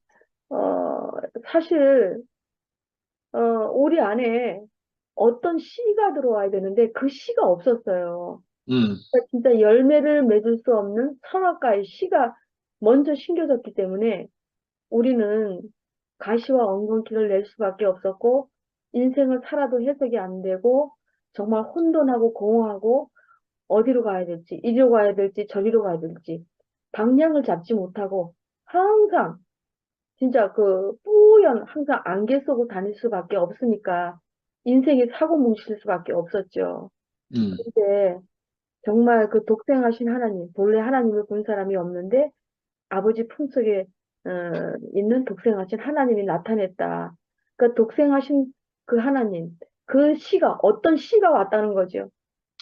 어, 사실 우리 안에 어떤 씨가 들어와야 되는데 그 씨가 없었어요. 음, 그러니까 진짜 열매를 맺을 수 없는 선악과의 씨가 먼저 심겨졌기 때문에 우리는 가시와 엉겅퀴를 낼 수밖에 없었고 인생을 살아도 해석이 안 되고 정말 혼돈하고 공허하고 어디로 가야 될지 이리로 가야 될지 저리로 가야 될지 방향을 잡지 못하고 항상 진짜 그 뿌연 항상 안개 속을 다닐 수밖에 없으니까 인생이 사고뭉칠 수밖에 없었죠. 음, 근데 정말 그 독생하신 하나님, 본래 하나님을 본 사람이 없는데 아버지 품속에 있는 독생하신 하나님이 나타냈다. 그러니까 독생하신 그 하나님, 그 씨가 어떤 씨가 왔다는 거죠.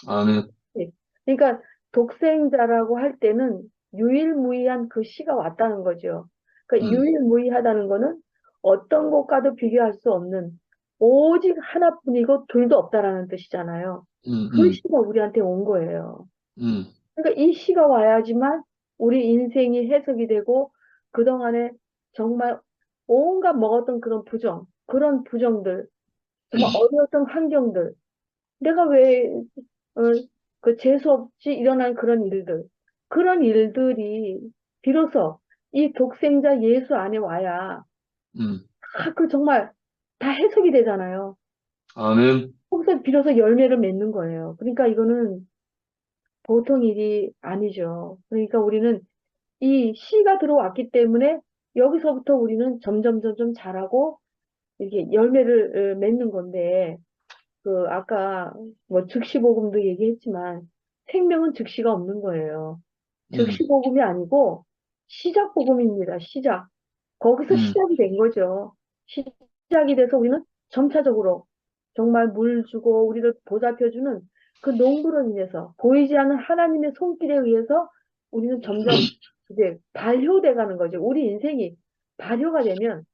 아멘. 예. 그러니까 독생자라고 할 때는 유일무이한 그 씨가 왔다는 거죠. 그러니까 음, 유일무이하다는 거는 어떤 것과도 비교할 수 없는 오직 하나뿐이고 둘도 없다라는 뜻이잖아요. 그 음, 씨가 우리한테 온 거예요. 음, 그러니까 이 씨가 와야지만 우리 인생이 해석이 되고 그동안에 정말 온갖 먹었던 그런 부정들, 정말 어려웠던 환경들, 내가 왜, 그 재수없이 일어난 그런 일들이 비로소 이 독생자 예수 안에 와야 음, 그 정말 다 해석이 되잖아요. 아멘. 거기서 비로소 열매를 맺는 거예요. 그러니까 이거는 보통 일이 아니죠. 그러니까 우리는 이 씨가 들어왔기 때문에 여기서부터 우리는 점점 자라고 이렇게 열매를 맺는 건데 그 아까 뭐 즉시복음도 얘기했지만 생명은 즉시가 없는 거예요. 음, 즉시복음이 아니고 시작복음입니다. 시작. 거기서 음, 시작이 된 거죠. 시작이 돼서 우리는 점차적으로 정말 물 주고 우리를 보살펴주는 그 농부로 인해서 보이지 않는 하나님의 손길에 의해서 우리는 점점 이제 발효돼 가는 거죠. 우리 인생이 발효가 되면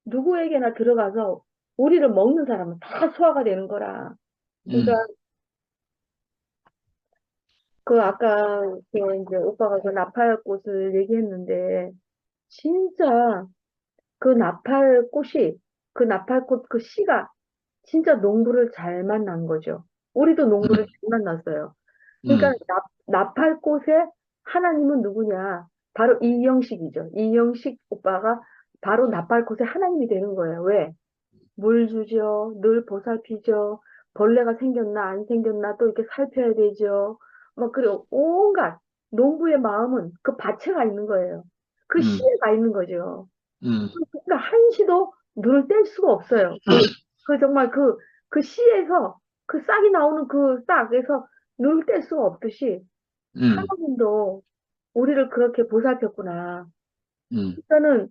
누구에게나 들어가서 우리를 먹는 사람은 다 소화가 되는 거라. 그러니까 음, 그 아까 그 이제 오빠가 그 나팔꽃을 얘기했는데 진짜 그 나팔꽃이 그 나팔꽃 그 씨가 진짜 농부를 잘 만난 거죠. 우리도 농부를 음, 잘 만났어요. 그러니까 음, 나팔꽃의 하나님은 누구냐? 바로 이영식이죠. 이영식 오빠가 바로 나팔꽃의 하나님이 되는 거예요. 왜? 물 주죠. 늘 보살피죠. 벌레가 생겼나 안 생겼나 또 이렇게 살펴야 되죠. 막 그리고 온갖 농부의 마음은 그 밭에 가 있는 거예요. 그 씨에 음, 가 있는 거죠. 음, 그러니까 한시도 눈을 뗄 수가 없어요. 그 정말 그 씨에서 그 싹이 나오는 그 싹에서 눈을 뗄 수가 없듯이 음, 하나님도 우리를 그렇게 보살폈구나. 음, 그러니까는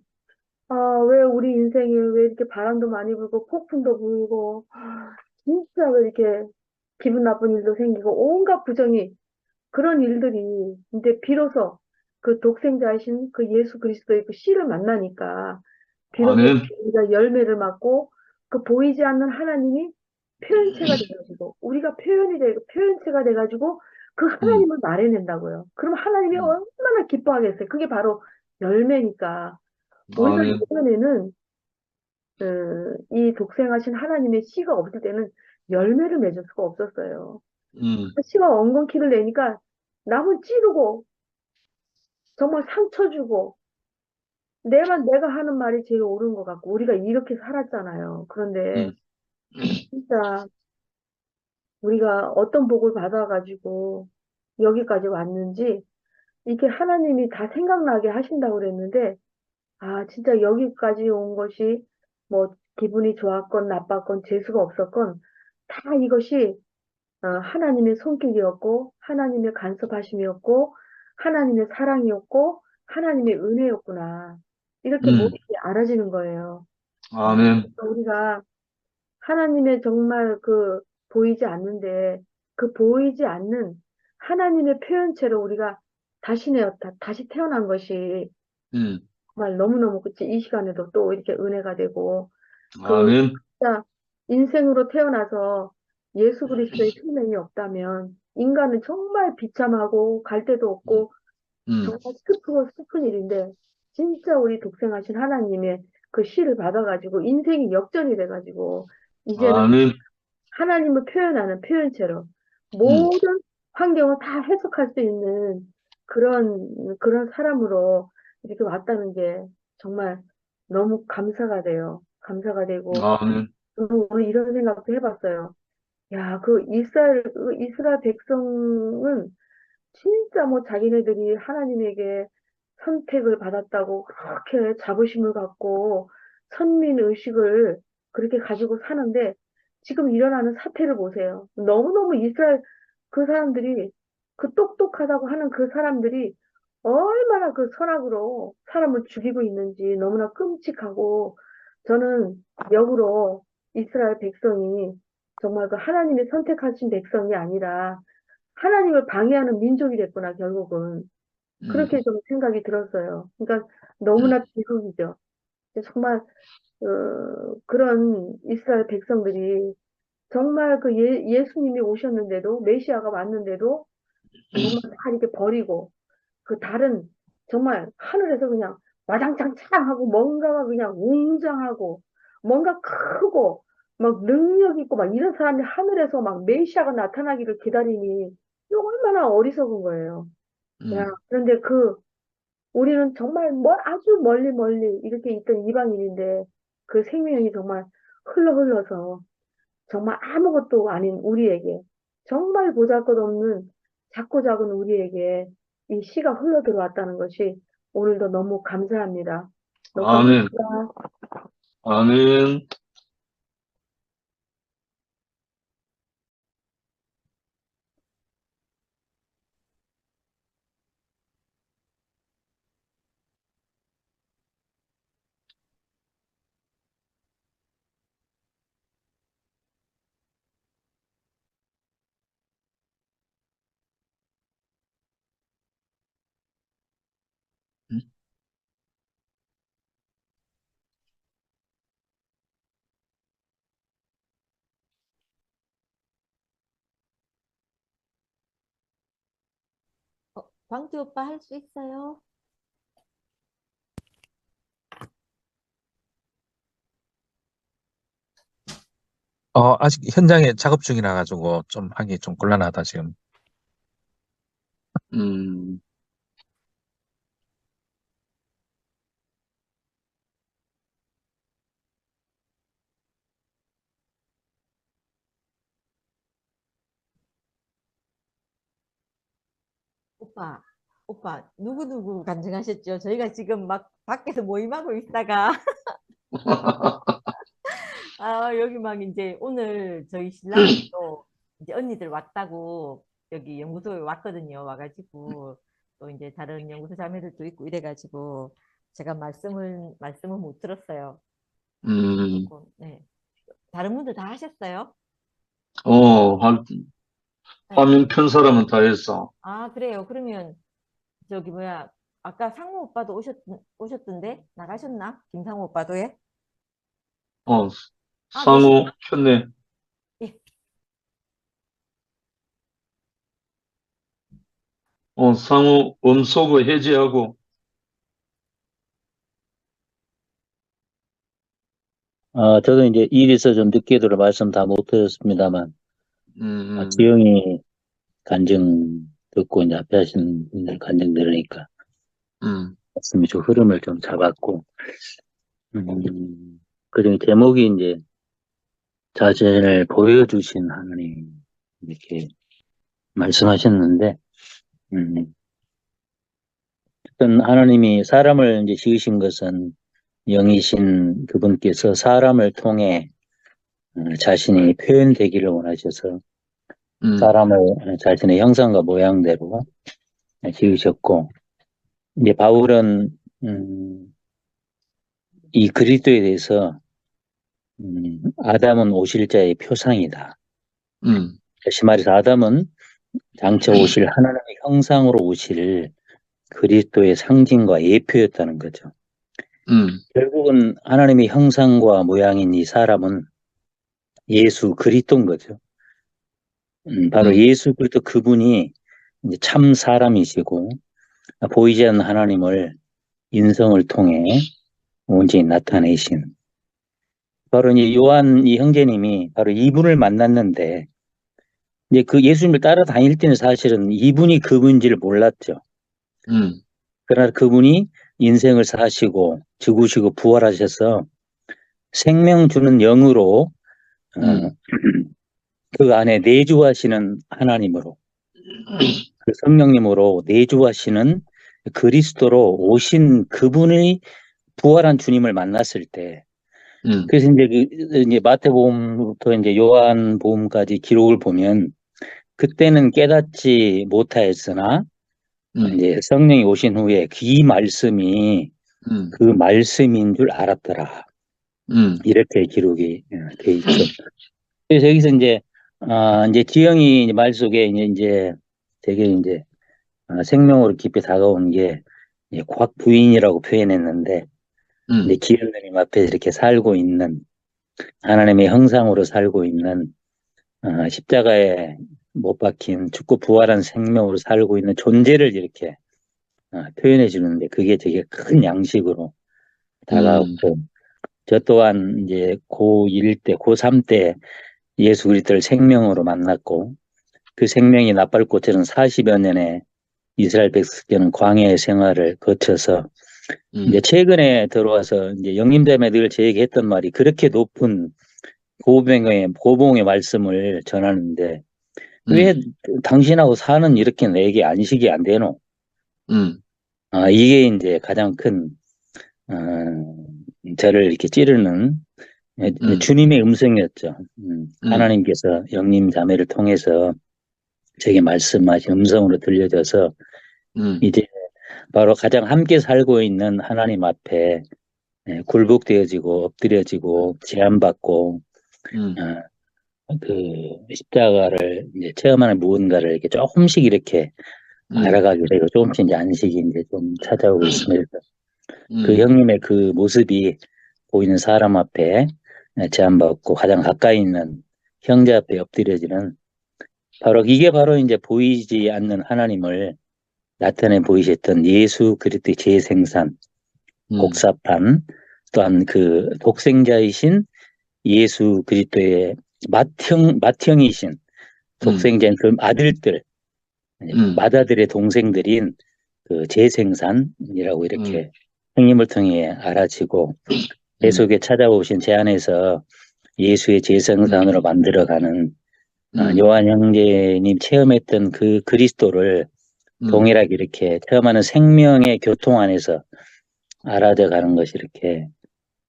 아, 왜 우리 인생에 왜 이렇게 바람도 많이 불고 폭풍도 불고 진짜 왜 이렇게 기분 나쁜 일도 생기고 온갖 부정이 그런 일들이 이제 비로소 그 독생자이신 그 예수 그리스도의 그 씨를 만나니까 비로소 아멘. 우리가 열매를 맞고 그 보이지 않는 하나님이 표현체가 돼가지고 우리가 표현체가 돼가지고 그 음, 하나님을 나타낸다고요. 그럼 하나님이 음, 얼마나 기뻐하겠어요. 그게 바로 열매니까 우리가 아멘. 예전에는 이 독생하신 하나님의 씨가 없을 때는 열매를 맺을 수가 없었어요. 음, 그 씨가 엉겅퀴를 내니까 남은 찌르고 정말 상처 주고 내가 하는 말이 제일 옳은 것 같고 우리가 이렇게 살았잖아요. 그런데 음, 진짜 우리가 어떤 복을 받아가지고 여기까지 왔는지 이게 하나님이 다 생각나게 하신다고 그랬는데 아 진짜 여기까지 온 것이 뭐 기분이 좋았건 나빴건 재수가 없었건 다 이것이 하나님의 손길이었고 하나님의 간섭하심이었고 하나님의 사랑이었고 하나님의 은혜였구나. 이렇게 음, 모든 게 알아지는 거예요. 야, 아멘. 우리가 하나님의 정말 그 보이지 않는데 그 보이지 않는 하나님의 표현체로 우리가 다시 태어난 것이 음, 정말 너무너무 그치 이 시간에도 또 이렇게 은혜가 되고 그 아멘. 진짜 인생으로 태어나서 예수 그리스도의 생명이 없다면 인간은 정말 비참하고 갈 데도 음, 없고 음, 정말 슬프고 슬픈 일인데 진짜 우리 독생하신 하나님의 그 씨를 받아가지고 인생이 역전이 돼가지고 이제는 아멘. 하나님을 표현하는 표현체로 음, 모든 환경을 다 해석할 수 있는 그런 사람으로 이렇게 왔다는 게 정말 너무 감사가 돼요. 감사가 되고 아멘. 오늘 이런 생각도 해봤어요. 야, 그 이스라엘 백성은 진짜 뭐 자기네들이 하나님에게 선택을 받았다고 그렇게 자부심을 갖고 선민 의식을 그렇게 가지고 사는데 지금 일어나는 사태를 보세요. 너무너무 이스라엘 그 사람들이 그 똑똑하다고 하는 그 사람들이 얼마나 그 선악으로 사람을 죽이고 있는지 너무나 끔찍하고 저는 역으로 이스라엘 백성이 정말 그 하나님이 선택하신 백성이 아니라 하나님을 방해하는 민족이 됐구나, 결국은. 음, 그렇게 좀 생각이 들었어요. 그러니까 음, 너무나 비극이죠. 정말, 그런 이스라엘 백성들이 정말 그 예수님이 오셨는데도, 메시아가 왔는데도 정말 다 이렇게 버리고, 그 다른, 정말 하늘에서 그냥 와장창창 하고 뭔가가 그냥 웅장하고, 뭔가 크고, 막 능력 있고 막 이런 사람이 하늘에서 막 메시아가 나타나기를 기다리니, 이거 얼마나 어리석은 거예요. 야, 음, 그런데 우리는 정말 아주 멀리 멀리 이렇게 있던 이방인인데 그 생명이 정말 흘러서 정말 아무것도 아닌 우리에게 정말 보잘것없는 작고 작은 우리에게 이 씨가 흘러 들어왔다는 것이 오늘도 너무 감사합니다. 너무 아멘. 감사합니다. 아멘. 광주 오빠 할 수 있어요? 아직 현장에 작업 중이라 가지고 좀 하기 좀 곤란하다, 지금. 음, 오빠, 오빠, 누구누구 간증하셨죠? 저희가 지금 막 밖에서 모임하고 있다가, 여기 막 이제 오늘 저희 신랑이 또 이제 언니들 왔다고 여기 연구소에 왔거든요. 와가지고 또 이제 다른 연구소 자매들도 있고 이래가지고 제가 말씀을 못 들었어요. 음, 조금, 네. 다른 분들 다 하셨어요? 어, 네. 화면 편 사람은 다 했어. 아, 그래요. 그러면 저기 뭐야, 아까 상무 오빠도 오셨던데 나가셨나? 김상우 오빠도 예? 어, 아, 상호 계시구나. 켰네. 예. 상호 음소거 해제하고, 저도 이제 일이 있어 좀 늦게 들어 말씀 다 못 드렸습니다만, 음, 지영이 간증 듣고 이제 앞에 하신 분들 간증 들으니까 음, 말씀이 좀 흐름을 좀 잡았고, 그중에 제목이 이제 자신을 보여주신 하나님 이렇게 말씀하셨는데, 음, 어떤 하나님이 사람을 이제 지으신 것은 영이신 그분께서 사람을 통해 자신이 표현되기를 원하셔서 사람을 자신의 형상과 모양대로 지으셨고, 이제 바울은 이 그리스도에 대해서 아담은 오실 자의 표상이다. 음, 다시 말해서 아담은 장차 오실 하나님의 형상으로 오실 그리스도의 상징과 예표였다는 거죠. 결국은 하나님의 형상과 모양인 이 사람은 예수 그리스도인 거죠. 바로 예수 그리스도 그분이 이제 참 사람이시고 보이지 않는 하나님을 인성을 통해 온전히 나타내신 바로 이제 요한 이 형제님이 바로 이분을 만났는데 이제 그 예수님을 따라다닐 때는 사실은 이분이 그분인지를 몰랐죠. 그러나 그분이 인생을 사시고 죽으시고 부활하셔서 생명 주는 영으로 그 안에 내주하시는 하나님으로 그 성령님으로 내주하시는 그리스도로 오신 그분의 부활한 주님을 만났을 때 그래서 이제 마태복음부터 이제 요한복음까지 기록을 보면 그때는 깨닫지 못하였으나 이제 성령이 오신 후에 이 말씀이 그 말씀인 줄 알았더라. 이렇게 기록이 돼 있죠. 그래서 여기서 이제 지영이 말 속에 이제 되게 이제 생명으로 깊이 다가온 게 곽 부인이라고 표현했는데 이제 기현님 앞에 이렇게 살고 있는 하나님의 형상으로 살고 있는 십자가에 못 박힌 죽고 부활한 생명으로 살고 있는 존재를 이렇게 표현해 주는데 그게 되게 큰 양식으로 다가왔고 저 또한 이제 고1 때, 고3 때 예수 그리스도를 생명으로 만났고 그 생명이 낫발꽃처럼 40여 년의 이스라엘 백성은 광야의 생활을 거쳐서 이제 최근에 들어와서 이제 영림자매 늘 제 얘기했던 말이 그렇게 높은 고봉의 말씀을 전하는데 왜 당신하고 사는 이렇게 내게 안식이 안 되노? 이게 이제 가장 큰 저를 이렇게 찌르는 주님의 음성이었죠. 하나님께서 영림 자매를 통해서 제게 말씀하신 음성으로 들려져서 이제 바로 가장 함께 살고 있는 하나님 앞에 굴복되어지고 엎드려지고 제한받고 그 십자가를 이제 체험하는 무언가를 이렇게 조금씩 이렇게 알아가게 되고 조금씩 이제 안식이 이제 좀 찾아오고 있습니다. 그 형님의 그 모습이 보이는 사람 앞에 제한받고 가장 가까이 있는 형제 앞에 엎드려지는 바로 이게 바로 이제 보이지 않는 하나님을 나타내 보이셨던 예수 그리스도의 재생산, 복사판, 또한 그 독생자이신 예수 그리스도의 맏형이신 독생자인 그 아들들, 맏아들의 동생들인 그 재생산이라고 이렇게 형님을 통해 알아지고 계속에 찾아오신 제 안에서 예수의 재생산으로 만들어가는 요한 형제님 체험했던 그 그리스도를 동일하게 이렇게 체험하는 생명의 교통 안에서 알아져 가는 것이 이렇게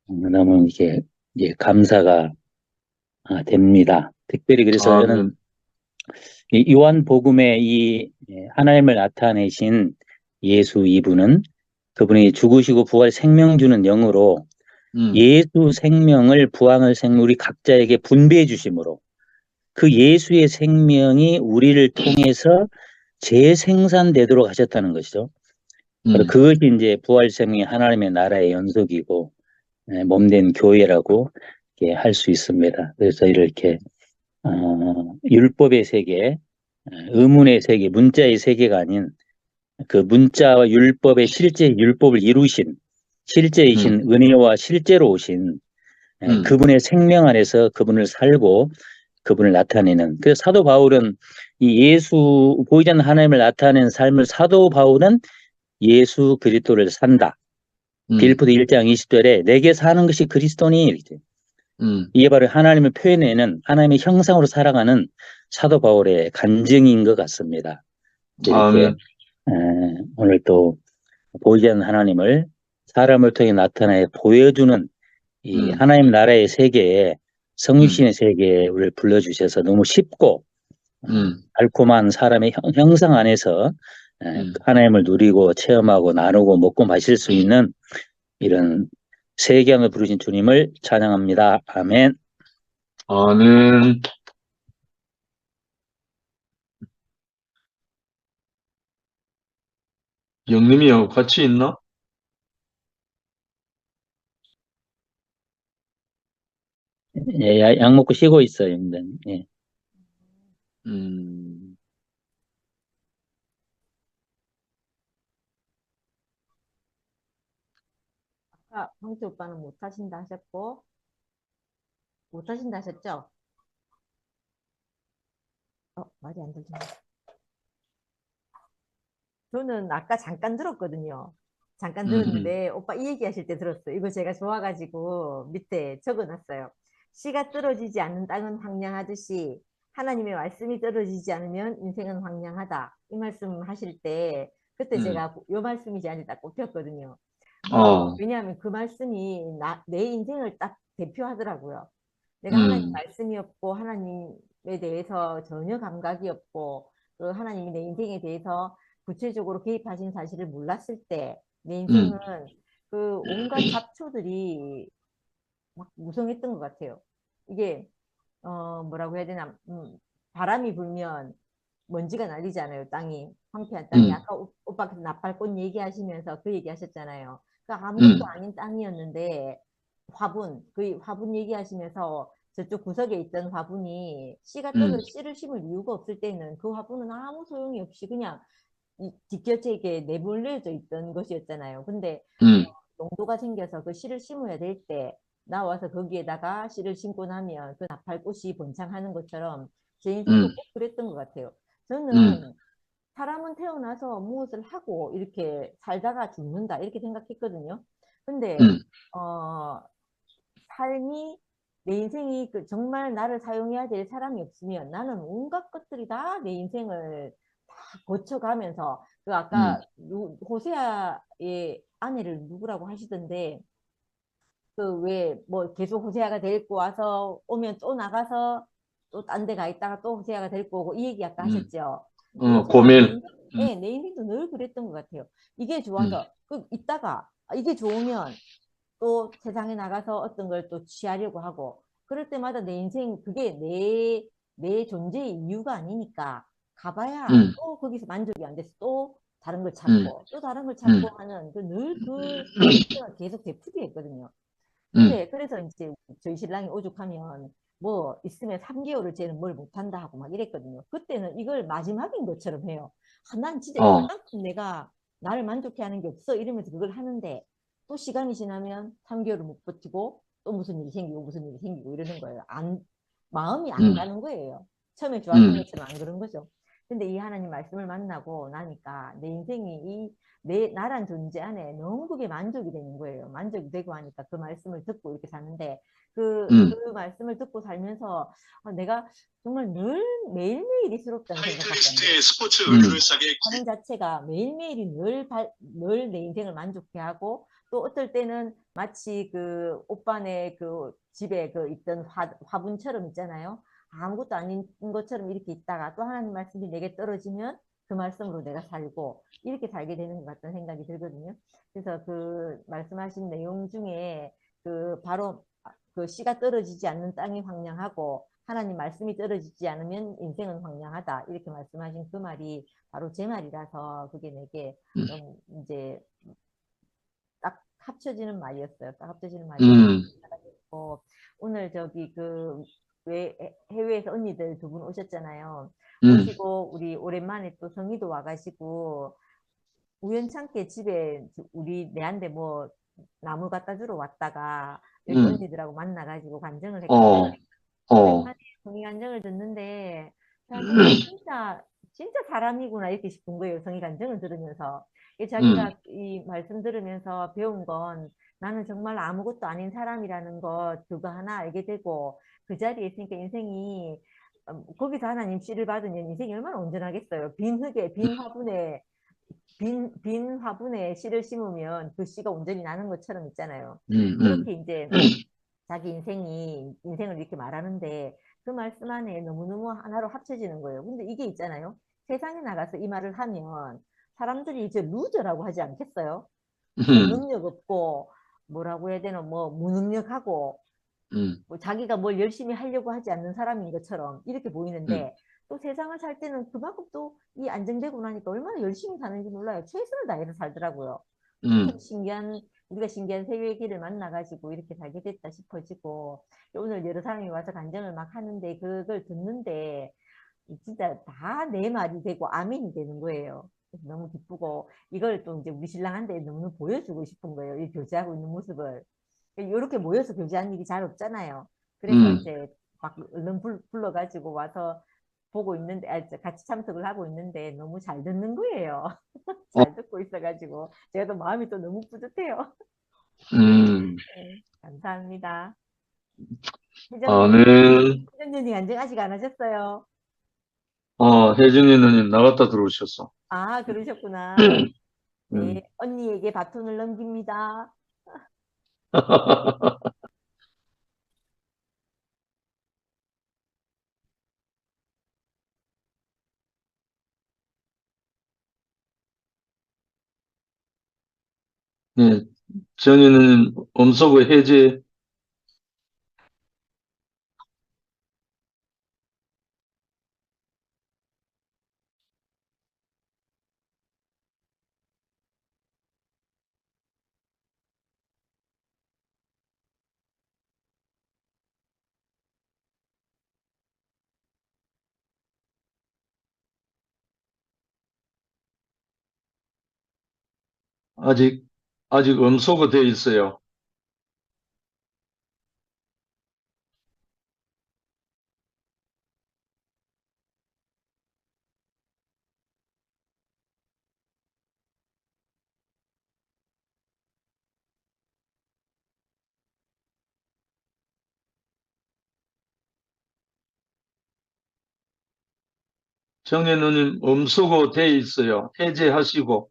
너무 이게 감사가 됩니다. 특별히 그래서 저는 이 요한복음의 이 하나님을 나타내신 예수 이분은 그분이 죽으시고 부활 생명 주는 영으로 예수 생명을 부활의 생명 우리 각자에게 분배해 주심으로 그 예수의 생명이 우리를 통해서 재생산되도록 하셨다는 것이죠. 그것이 이제 부활 생명이 하나님의 나라의 연속이고 몸된 교회라고 할 수 있습니다. 그래서 이렇게 율법의 세계, 의문의 세계, 문자의 세계가 아닌 그 문자와 율법의 실제 율법을 이루신 실제이신 은혜와 실제로 오신 그분의 생명 안에서 그분을 살고 그분을 나타내는. 그래서 사도 바울은 이 예수 보이지 않는 하나님을 나타내는 삶을 사도 바울은 예수 그리스도를 산다. 빌립보서 1장 20절에 내게 사는 것이 그리스도니 이렇게. 이게 바로 하나님을 표현해내는 하나님의 형상으로 살아가는 사도 바울의 간증인 것 같습니다. 이렇게 오늘 또 보이지 않는 하나님을 사람을 통해 나타내 보여주는 이 하나님 나라의 세계에 성육신의 세계에 우리를 불러주셔서 너무 쉽고 달콤한 사람의 형상 안에서 하나님을 누리고 체험하고 나누고 먹고 마실 수 있는 이런 세계함을 부르신 주님을 찬양합니다. 아멘. 아멘. 영림이하고 같이 있나? 예, 약 먹고 쉬고 있어요. 예. 아까 황태 오빠는 못 하신다 하셨고, 못 하신다 하셨죠? 말이 안 들리네. 저는 아까 잠깐 들었거든요. 잠깐 들었는데 오빠 이 얘기하실 때 들었어요. 이거 제가 좋아가지고 밑에 적어놨어요. 씨가 떨어지지 않는 땅은 황량하듯이 하나님의 말씀이 떨어지지 않으면 인생은 황량하다. 이 말씀 하실 때 그때 제가 이 말씀이 제 안에 딱 꼽혔거든요. 왜냐하면 그 말씀이 내 인생을 딱 대표하더라고요. 내가 하나님 말씀이 없고 하나님에 대해서 전혀 감각이 없고 그 하나님이 내 인생에 대해서 구체적으로 개입하신 사실을 몰랐을 때 내 인생은 그 온갖 잡초들이 막 무성했던 것 같아요. 이게 뭐라고 해야 되나 바람이 불면 먼지가 날리잖아요. 땅이 황폐한 땅이. 아까 오빠께서 나팔꽃 얘기하시면서 그 얘기하셨잖아요. 그러니까 아무것도 아닌 땅이었는데 그 화분 얘기하시면서 저쪽 구석에 있던 화분이 씨가 떨어 씨를 심을 이유가 없을 때는 그 화분은 아무 소용이 없이 그냥 뒷곁에 내몰려져 있던 것이었잖아요. 근데 농도가 생겨서 그 씨를 심어야 될 때 나와서 거기에다가 씨를 심고 나면 그 나팔꽃이 번창하는 것처럼 제 인생도 꼭 그랬던 것 같아요. 저는 사람은 태어나서 무엇을 하고 이렇게 살다가 죽는다 이렇게 생각했거든요. 근데 삶이 내 인생이 정말 나를 사용해야 될 사람이 없으면 나는 온갖 것들이 다 내 인생을 다 거쳐가면서 그 아까 호세아의 아내를 누구라고 하시던데 그 왜 뭐 계속 호세아가 데리고 와서 오면 또 나가서 또 딴 데 가 있다가 또 호세아가 데리고 오고 이 얘기 아까 하셨죠. 고멜. 네, 내 인생도 늘 그랬던 것 같아요. 이게 좋아서 있다가 이게 좋으면 또 세상에 나가서 어떤 걸 또 취하려고 하고 그럴 때마다 내 인생 그게 내 존재의 이유가 아니니까 가봐야 또 거기서 만족이 안 돼서 또 다른 걸 찾고 또 다른 걸 찾고 하는 늘 계속 되풀이했거든요. 근데 그래서 이제 저희 신랑이 오죽하면 뭐 있으면 3개월을 쟤는 뭘 못한다 하고 막 이랬거든요. 그때는 이걸 마지막인 것처럼 해요. 아, 난 진짜 어, 이만큼 내가 나를 만족해 하는 게 없어 이러면서 그걸 하는데 또 시간이 지나면 3개월을 못 버티고 또 무슨 일이 생기고 무슨 일이 생기고 이러는 거예요. 마음이 안 음, 가는 거예요. 처음에 좋았던 음, 것처럼 안 그런 거죠. 근데 이 하나님 말씀을 만나고 나니까 내 인생이 나란 존재 안에 너무 그게 만족이 되는 거예요. 만족이 되고 하니까 그 말씀을 듣고 이렇게 사는데 그 말씀을 듣고 살면서 내가 정말 늘 매일매일이 새롭다는 생각밖에 안 들어요. 하는 자체가 매일매일이 늘 내 인생을 만족해 하고 또 어떨 때는 마치 그 오빠네 그 집에 그 있던 화분처럼 있잖아요. 아무것도 아닌 것처럼 이렇게 있다가 또 하나님 말씀이 내게 떨어지면 그 말씀으로 내가 살고 이렇게 살게 되는 것 같다는 생각이 들거든요. 그래서 그 말씀하신 내용 중에 그 바로 그 씨가 떨어지지 않는 땅이 황량하고 하나님 말씀이 떨어지지 않으면 인생은 황량하다 이렇게 말씀하신 그 말이 바로 제 말이라서 그게 내게 좀 이제 딱 합쳐지는 말이었어요. 딱 합쳐지는 말이었고 오늘 저기 그 해외에서 언니들 두 분 오셨잖아요. 오시고 우리 오랜만에 또 성희도 와가지고 우연찮게 집에 우리 내한테 뭐 나물 갖다 주러 왔다가 여기 언니들하고 만나가지고 간증을 했거든요. 오랜만에 성희 간증을 듣는데 진짜 사람이구나 이렇게 싶은 거예요. 성희 간증을 들으면서. 자기가 이 말씀 들으면서 배운 건 나는 정말 아무것도 아닌 사람이라는 것 그거 하나 알게 되고 그 자리에 있으니까 인생이 거기서 하나님 씨를 받으면 인생이 얼마나 온전하겠어요. 빈 화분에 씨를 심으면 그 씨가 온전히 나는 것처럼 있잖아요. 그렇게 이제 자기 인생을 이렇게 말하는데 그 말씀 안에 너무너무 하나로 합쳐지는 거예요. 근데 이게 있잖아요. 세상에 나가서 이 말을 하면 사람들이 이제 루저라고 하지 않겠어요? 능력 없고 뭐라고 해야 되나 뭐 무능력하고 뭐 자기가 뭘 열심히 하려고 하지 않는 사람인 것처럼 이렇게 보이는데 또 세상을 살 때는 그만큼 또 이 안정되고 나니까 얼마나 열심히 사는지 몰라요. 최선을 다해서 살더라고요. 참 우리가 신기한 세계기를 만나가지고 이렇게 살게 됐다 싶어지고 오늘 여러 사람이 와서 간증을 막 하는데 그걸 듣는데 진짜 다 내 말이 되고 아멘이 되는 거예요. 그래서 너무 기쁘고 이걸 또 이제 우리 신랑한테 너무 보여주고 싶은 거예요. 이 교제하고 있는 모습을. 이렇게 모여서 교제하는 일이 잘 없잖아요. 그래서 이제 막 얼른 불러가지고 와서 보고 있는데 같이 참석을 하고 있는데 너무 잘 듣는 거예요. 잘 듣고 있어가지고 제가 또 마음이 또 너무 뿌듯해요. 네, 감사합니다. 아멘. 혜정님 안녕 아직 안 하셨어요? 혜진이 누님 나갔다 들어오셨어. 아 그러셨구나. 네, 언니에게 바톤을 넘깁니다. 네, 지연이 누님 음소거 해제. 아직 음소거 돼 있어요. 정혜 누님 음소거 돼 있어요. 해제하시고.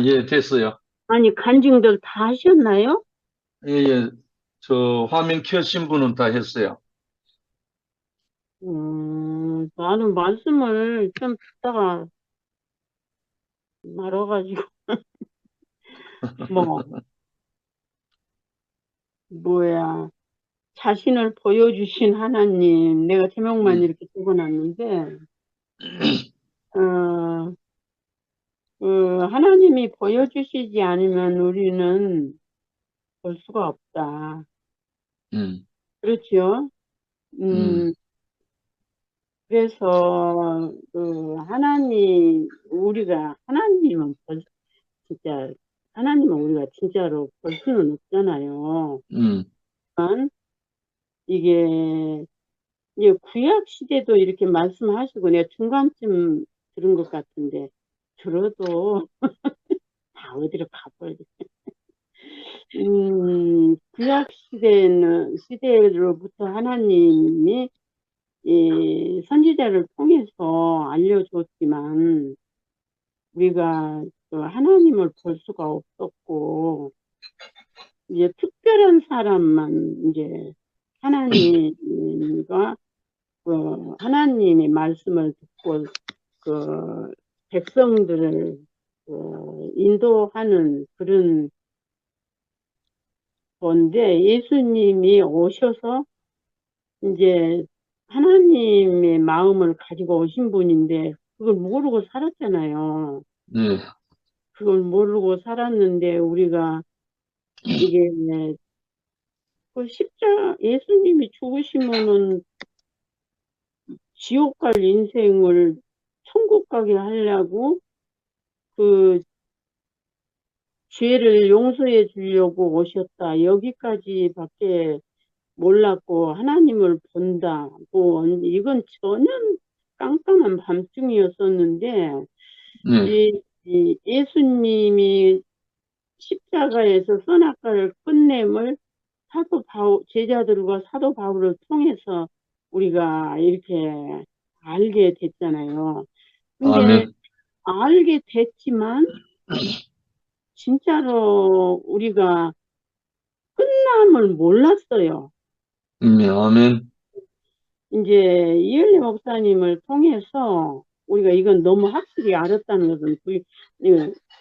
예, 됐어요. 아니, 간증들 다 하셨나요? 예, 예. 저 화면 켜신 분은 다 했어요. 나는 말씀을 좀 듣다가 말아가지고, 뭐, 뭐야, 자신을 보여주신 하나님, 내가 제목만 이렇게 적어놨는데, 어, 하나님이 보여주시지 않으면 우리는 볼 수가 없다. 음, 그렇죠? 음, 그래서 진짜 하나님은 우리가 진짜로 볼 수는 없잖아요. 음, 이게 이제 구약 시대도 이렇게 말씀하시고 내가 중간쯤 들은 것 같은데 들어도 다 어디로 가버려. 구약 시대로부터 하나님이 이 선지자를 통해서 알려줬지만 우리가 또 하나님을 볼 수가 없었고 이제 특별한 사람만 이제 하나님과 하나님의 말씀을 듣고 그 백성들을 인도하는 그런 건데 예수님이 오셔서 이제 하나님의 마음을 가지고 오신 분인데 그걸 모르고 살았잖아요. 네, 그걸 모르고 살았는데 우리가 이게 예수님이 죽으시면은 지옥 갈 인생을 천국 가게 하려고 그 죄를 용서해 주려고 오셨다. 여기까지밖에 몰랐고 하나님을 본다. 뭐 이건 전혀 깜깜한 밤중이었었는데 네, 이 예수님이 십자가에서 선악과를 끝냄을 제자들과 사도 바울을 통해서 우리가 이렇게 알게 됐잖아요. 근데 아멘, 알게 됐지만 진짜로 우리가 끝남을 몰랐어요. 아멘, 이제 이엘리 목사님을 통해서 우리가 이건 너무 확실히 알았다는 것은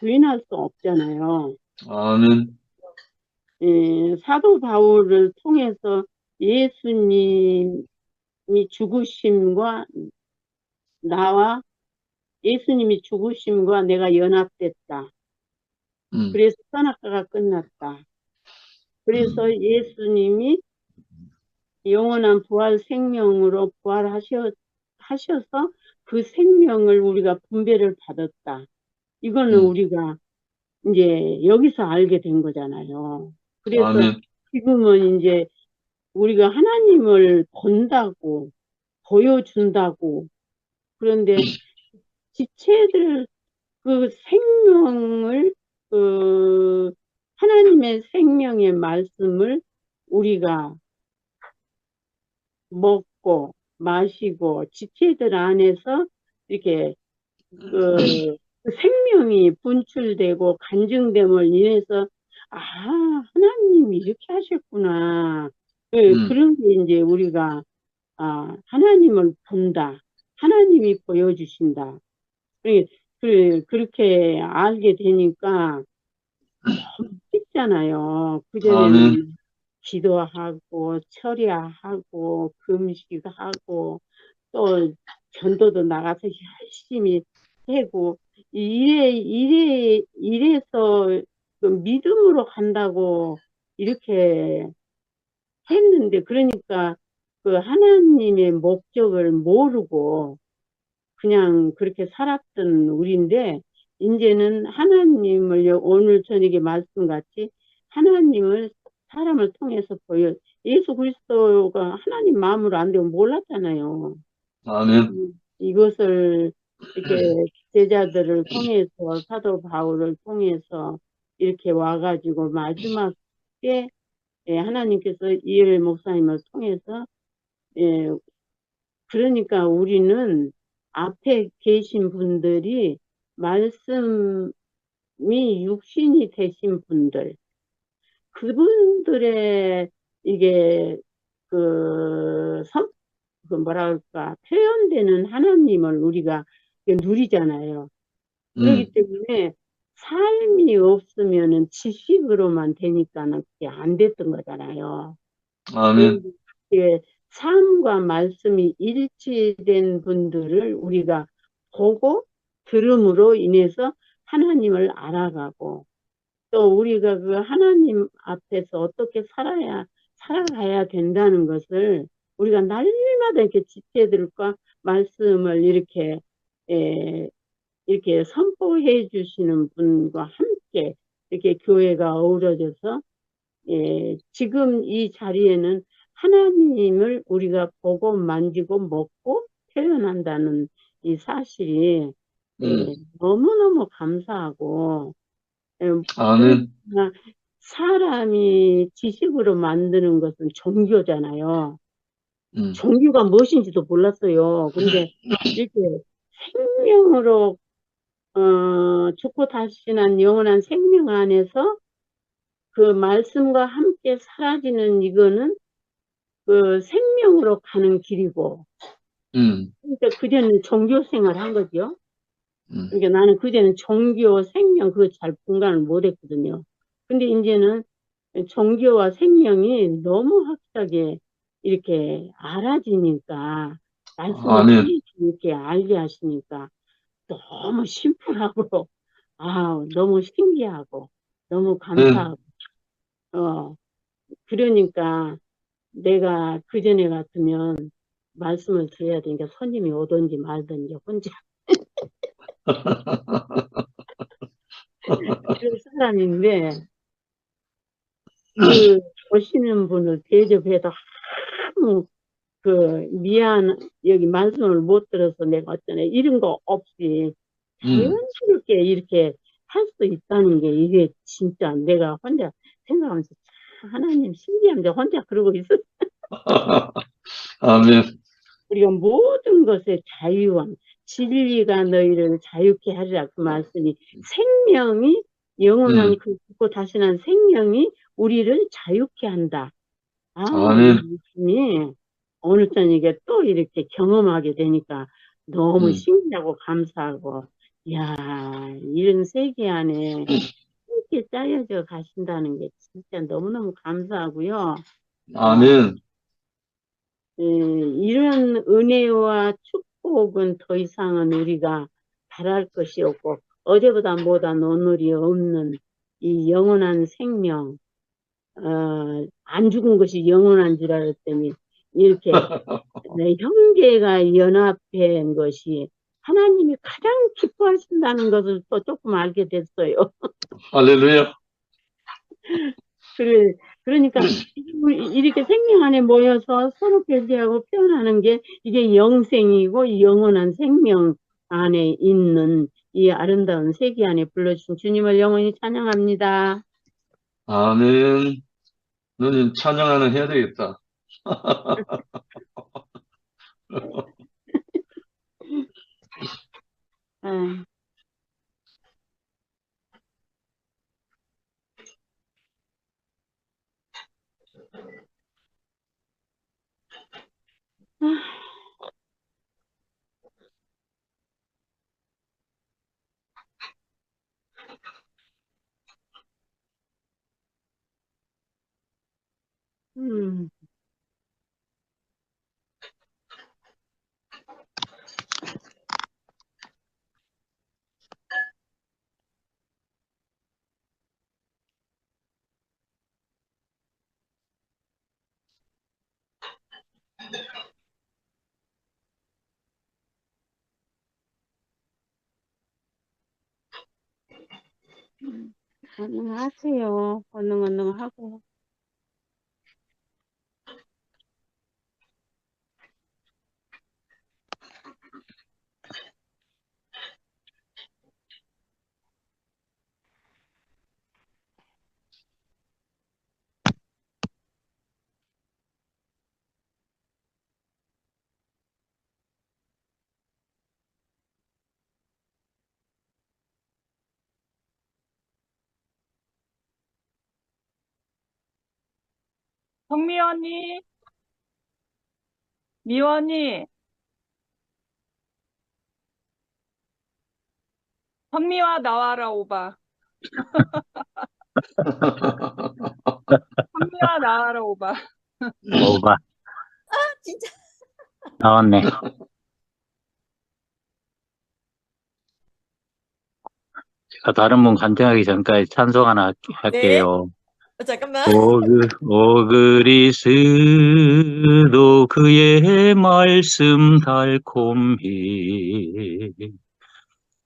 부인할 수 없잖아요. 아멘, 사도 바울을 통해서 예수님이 죽으심과 나와 예수님이 죽으심과 내가 연합됐다. 그래서 선악과가 끝났다. 그래서 예수님이 영원한 부활 생명으로 부활하셔서 그 생명을 우리가 분배를 받았다. 이거는 우리가 이제 여기서 알게 된 거잖아요. 그래서 아멘, 지금은 이제 우리가 하나님을 본다고 보여준다고 그런데 지체들 그 생명을 하나님의 생명의 말씀을 우리가 먹고 마시고 지체들 안에서 이렇게 그 생명이 분출되고 간증됨을 인해서 하나님이 이렇게 하셨구나. 그런 게 이제 우리가 하나님을 본다. 하나님이 보여주신다. 그렇게 알게 되니까 쉽잖아요. 그전에는 아멘, 기도하고 철야하고 금식하고 또 전도도 나가서 열심히 하고 이래서 그 믿음으로 간다고 이렇게 했는데 그러니까 그 하나님의 목적을 모르고 그냥 그렇게 살았던 우리인데 이제는 하나님을 오늘 저녁에 말씀같이 하나님을 사람을 통해서 예수 그리스도가 하나님 마음으로 안 되면 몰랐잖아요. 아멘, 이것을 이렇게 제자들을 통해서 사도 바울을 통해서 이렇게 와가지고 마지막 때 하나님께서 이엘 목사님을 통해서 그러니까 우리는 앞에 계신 분들이 말씀이 육신이 되신 분들 그분들의 이게 뭐랄까 표현되는 하나님을 우리가 누리잖아요. 그렇기 때문에 삶이 없으면은 지식으로만 되니까는 그게 안 됐던 거잖아요. 아멘, 예, 삶과 말씀이 일치된 분들을 우리가 보고 들음으로 인해서 하나님을 알아가고, 또 우리가 그 하나님 앞에서 어떻게 살아가야 된다는 것을 우리가 날마다 이렇게 지체들과 말씀을 이렇게 선포해 주시는 분과 함께 이렇게 교회가 어우러져서, 지금 이 자리에는 하나님을 우리가 보고 만지고 먹고 표현한다는 이 사실이 너무너무 감사하고, 아멘. 사람이 지식으로 만드는 것은 종교잖아요. 음. 종교가 무엇인지도 몰랐어요. 근데 이렇게 생명으로 죽고 다시 난 영원한 생명 안에서 그 말씀과 함께 사라지는 이거는 그 생명으로 가는 길이고, 그러니까 그전에는 종교 생활을 한 거죠. 그러니까 나는 그전에는 종교, 생명 그거 잘 분간을 못했거든요. 근데 이제는 종교와 생명이 너무 확실하게 이렇게 알아지니까, 말씀을 아멘. 이렇게 알게 하시니까 너무 심플하고, 너무 신기하고, 너무 감사하고, 그러니까 내가 그전에 같으면 말씀을 드려야 되니까 손님이 오든지 말든지 혼자 그런 사람인데, 그 오시는 분을 대접해도 아무 여기 말씀을 못 들어서 내가 어쩌네 이런 거 없이 자연스럽게 이렇게 할 수 있다는 게 이게 진짜 내가 혼자 생각하면서 참 하나님 신기한데 혼자 그러고 있어. 아멘. 우리가 모든 것에 자유함, 진리가 너희를 자유케 하리라 그 말씀이 생명이 영원한 그 죽고 다시 난 생명이 우리를 자유케 한다. 이 아멘. 말씀이 오늘 저녁에 또 이렇게 경험하게 되니까 너무 신기하고 감사하고, 야, 이런 세계 안에 이렇게 짜여져 가신다는 게 진짜 너무너무 감사하고요. 아멘. 이런 은혜와 축복은 더 이상은 우리가 바랄 것이 없고, 어제보다 뭐다 오늘이 없는 이 영원한 생명, 안 죽은 것이 영원한 줄 알았더니 이렇게 형제가 연합한 것이 하나님이 가장 기뻐하신다는 것을 또 조금 알게 됐어요. 할렐루야. 그러니까 이렇게 생명 안에 모여서 서로 교제하고 표현하는 게 이게 영생이고 영원한 생명 안에 있는 이 아름다운 세계 안에 불러주신 주님을 영원히 찬양합니다. 아멘. 너는 찬양하는 해야 되겠다. 아, 음. 하세요. 얼른 하고. 성미 언니, 성미와 나와라 오바. 성미와 나와라 오바. 오바. 진짜. 나왔네. 제가 다른 분 간증하기 전까지 찬송 하나 네. 할게요. 잠깐만. 오 그리스도 그의 말씀 달콤해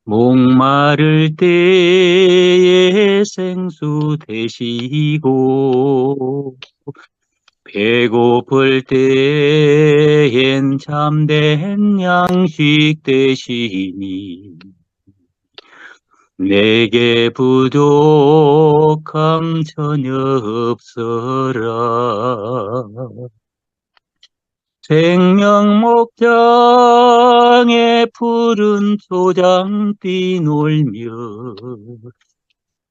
목마를 때에 생수 되시고 배고플 때엔 참된 양식 되시니 내게 부족함 전혀 없어라. 생명 목장에 푸른 초장 뛰놀며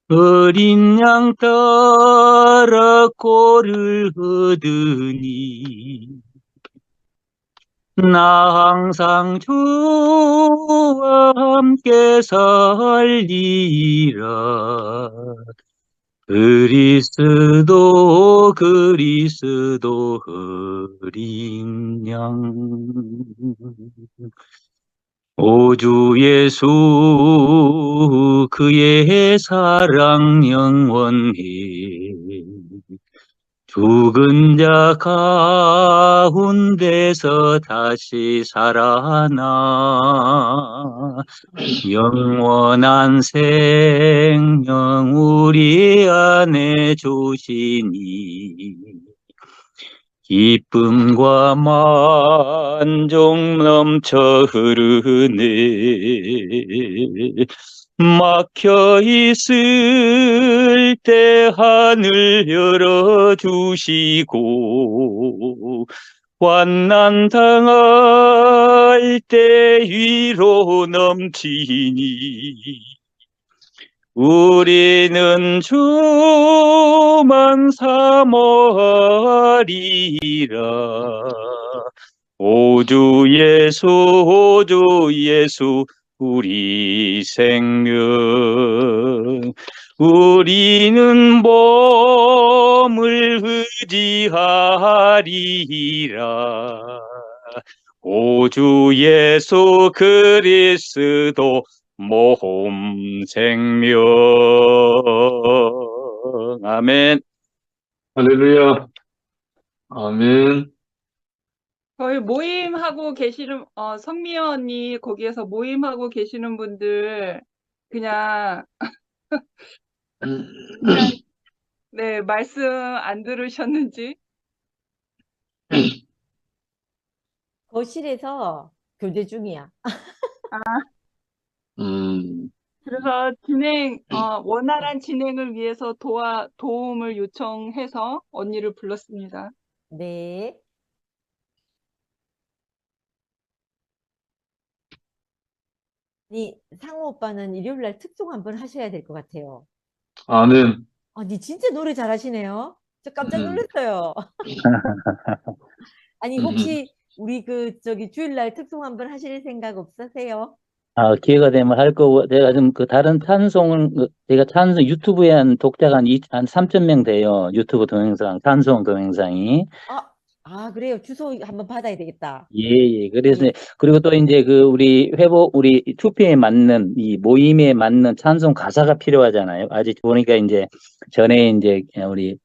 어린 양 따라 꼴을 얻으니 나 항상 주와 함께 살리라. 그리스도 어린 양 오주 예수 그의 사랑 영원해 죽은 자 가운데서 다시 살아나 영원한 생명 우리 안에 주시니 기쁨과 만족 넘쳐 흐르네 막혀 있을 때 하늘 열어주시고 환난 당할 때 위로 넘치니 우리는 주만 사모하리라. 오주 예수 우리 생명 우리는 몸을 의지하리라. 오주 예수 그리스도 모험 생명. 아멘. 할렐루야. 아멘. 저희 모임하고 계시는, 성미연 언니 거기에서 모임하고 계시는 분들, 그냥, 네, 말씀 안 들으셨는지. 거실에서 교제 중이야. 그래서 원활한 진행을 위해서 도움을 요청해서 언니를 불렀습니다. 네. 상호 오빠는 일요일 날 특송 한번 하셔야 될 것 같아요. 아멘. 니 진짜 노래 잘하시네요. 저 깜짝 놀랐어요. 아니, 혹시 우리 주일날 특송 한번 하실 생각 없으세요? 기회가 되면 할 거고, 제가 좀 다른 제가 찬송 유튜브에 한 독자가 한 3,000명 돼요. 유튜브 동영상, 찬송 동영상이. 그래요. 주소 한번 받아야 되겠다. 예. 그래서, 그리고 또 이제 우리 2PM에 맞는, 이 모임에 맞는 찬송 가사가 필요하잖아요. 아직 보니까 이제, 전에 이제, 우리,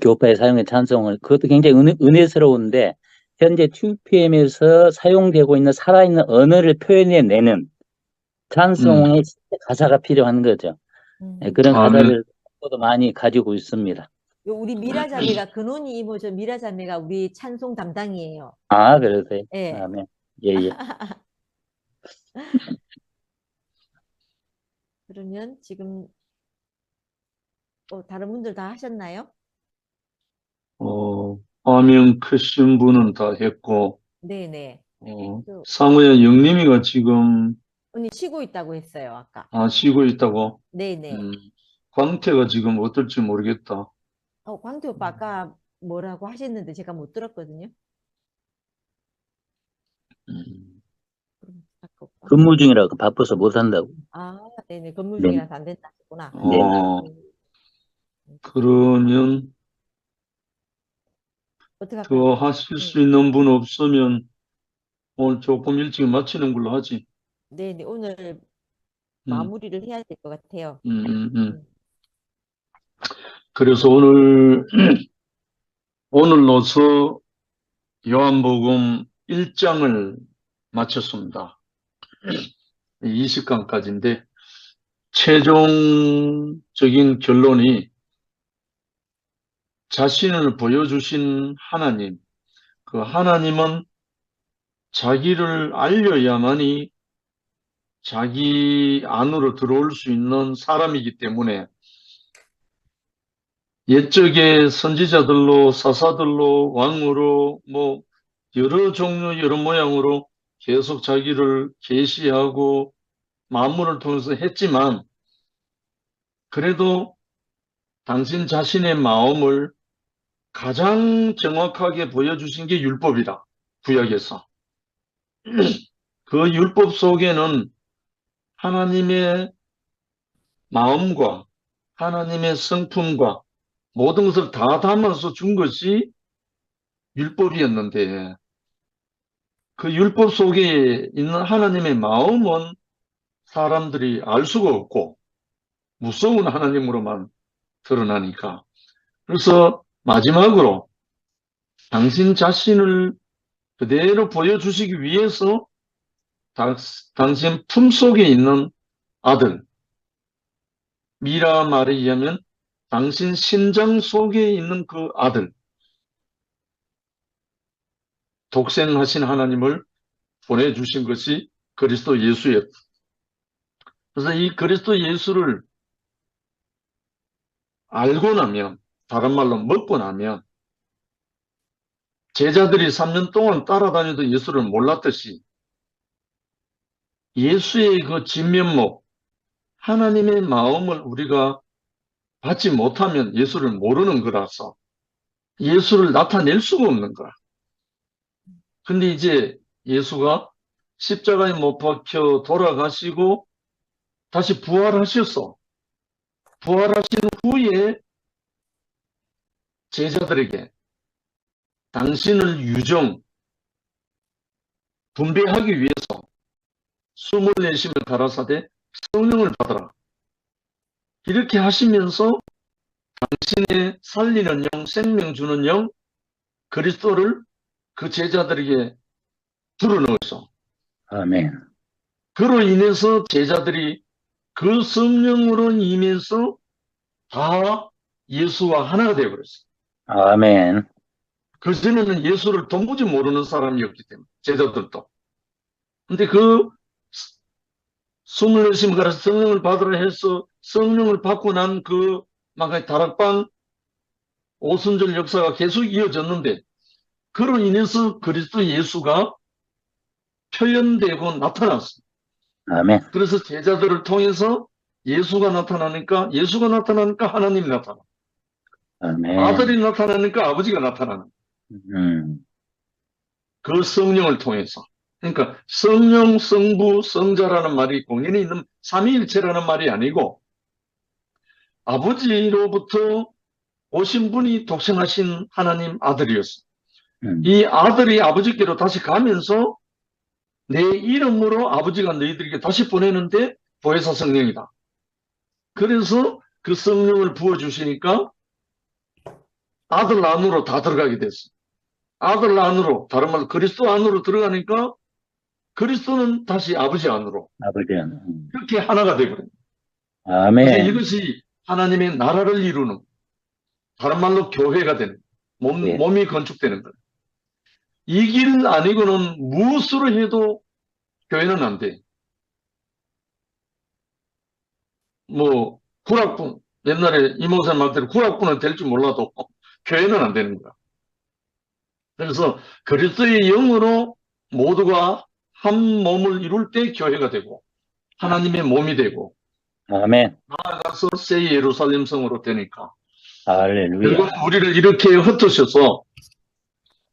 교파에 사용한 찬송을, 그것도 굉장히 은혜스러운데, 현재 2PM에서 사용되고 있는 살아있는 언어를 표현해내는 찬송의 가사가 필요한 거죠. 그런 가사를 저도 많이 가지고 있습니다. 우리 미라 자매가 근원이 이모죠. 미라 자매가 우리 찬송 담당이에요. 그러세요? 예. 아멘. 예. 그러면 지금 다른 분들 다 하셨나요? 화면 크신 분은 다 했고, 네네. 사무엘 영림이가 지금, 언니 쉬고 있다고 했어요, 아까. 쉬고 있다고? 네네. 광태가 지금 어떨지 모르겠다. 광태 오빠 아까 뭐라고 하셨는데 제가 못 들었거든요. 근무 중이라 바빠서 못 한다고. 네네. 근무 중이라서 안 된다 했구나. 네. 그러면 어떻게 할까요? 더 하실 수 있는 분 없으면 오늘 조금 일찍 마치는 걸로 하지. 네, 네, 오늘 음, 마무리를 해야 될 것 같아요. 음. 음. 그래서 오늘로서 요한복음 1장을 마쳤습니다. 20강까지인데, 최종적인 결론이 자신을 보여주신 하나님, 그 하나님은 자기를 알려야만이 자기 안으로 들어올 수 있는 사람이기 때문에 옛적의 선지자들로 사사들로 왕으로 뭐 여러 종류 여러 모양으로 계속 자기를 계시하고 만물을 통해서 했지만 그래도 당신 자신의 마음을 가장 정확하게 보여주신 게 율법이다. 구약에서. 그 율법 속에는 하나님의 마음과 하나님의 성품과 모든 것을 다 담아서 준 것이 율법이었는데 그 율법 속에 있는 하나님의 마음은 사람들이 알 수가 없고 무서운 하나님으로만 드러나니까. 그래서 마지막으로 당신 자신을 그대로 보여주시기 위해서 당신 품속에 있는 아들, 미라 말에 의하면 당신 심장 속에 있는 그 아들, 독생하신 하나님을 보내주신 것이 그리스도 예수였다. 그래서 이 그리스도 예수를 알고 나면, 다른 말로 먹고 나면 제자들이 3년 동안 따라다니도 예수를 몰랐듯이 예수의 그 진면목, 하나님의 마음을 우리가 받지 못하면 예수를 모르는 거라서 예수를 나타낼 수가 없는 거야. 근데 이제 예수가 십자가에 못 박혀 돌아가시고 다시 부활하셨어. 부활하신 후에 제자들에게 당신을 분배하기 위해서 24심을 가라사대 성령을 받아라. 이렇게 하시면서 당신의 살리는 영, 생명 주는 영, 그리스도를 그 제자들에게 불어넣었어. 아멘. 그로 인해서 제자들이 그 성령으로 임해서 다 예수와 하나가 되어버렸어요. 아멘. 그전에는 예수를 도무지 모르는 사람이었기 때문에, 제자들도. 근데 그 24심 가서 성령을 받으라 해서 성령을 받고 난 그 다락방 오순절 역사가 계속 이어졌는데, 그로 인해서 그리스도 예수가 표현되고 나타났어요. 아멘. 그래서 제자들을 통해서 예수가 나타나니까 하나님이 나타나. 아멘. 아들이 나타나니까 아버지가 나타나는. 그 성령을 통해서. 그러니까 성령, 성부, 성자라는 말이 공연히 있는 삼위일체라는 말이 아니고 아버지로부터 오신 분이 독생하신 하나님 아들이었어. 이 아들이 아버지께로 다시 가면서 내 이름으로 아버지가 너희들에게 다시 보내는데 보혜사 성령이다. 그래서 그 성령을 부어주시니까 아들 안으로 다 들어가게 됐어. 아들 안으로, 다른 말로 그리스도 안으로 들어가니까 그리스도는 다시 아버지 안으로. 아버지는. 그렇게 하나가 되거든요. 아멘. 이것이 하나님의 나라를 이루는, 다른 말로 교회가 되는, 네. 몸이 건축되는 거예요. 이 길 아니고는 무엇으로 해도 교회는 안 돼. 뭐 구락분, 옛날에 이모사님 말대로 구락분은 될 줄 몰라도 교회는 안 되는 거야. 그래서 그리스도의 영으로 모두가 한 몸을 이룰 때 교회가 되고 하나님의 몸이 되고 아멘. 나아가서 새 예루살렘 성으로 되니까 할렐루야. 결국 우리를 이렇게 흩으셔서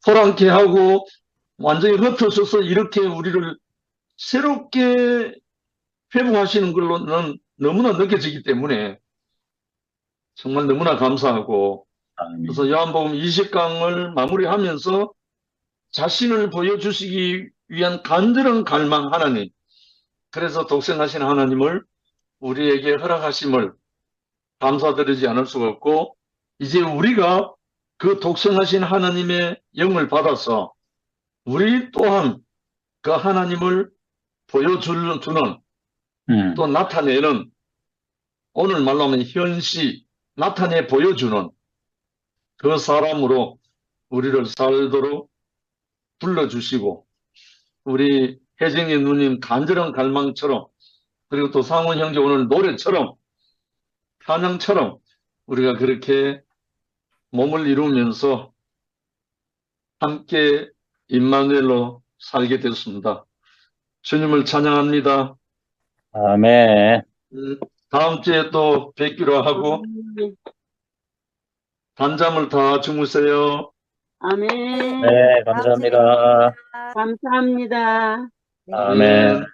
호랑케 하고 완전히 흩으셔서 이렇게 우리를 새롭게 회복하시는 걸로는 너무나 느껴지기 때문에 정말 너무나 감사하고 아멘. 그래서 요한복음 20강을 마무리하면서 자신을 보여주시기 위한 간절한 갈망 하나님, 그래서 독생하신 하나님을 우리에게 허락하심을 감사드리지 않을 수가 없고, 이제 우리가 그 독생하신 하나님의 영을 받아서 우리 또한 그 하나님을 보여주는 또 나타내는, 오늘 말로 하면 현시 나타내 보여주는 그 사람으로 우리를 살도록 불러주시고, 우리 혜정이 누님 간절한 갈망처럼, 그리고 또 상원 형제 오늘 노래처럼, 찬양처럼 우리가 그렇게 몸을 이루면서 함께 임마누엘로 살게 됐습니다. 주님을 찬양합니다. 아멘. 다음 주에 또 뵙기로 하고 단잠을 다 주무세요. 아멘. 네, 감사합니다. 감사합니다. 네. 아멘.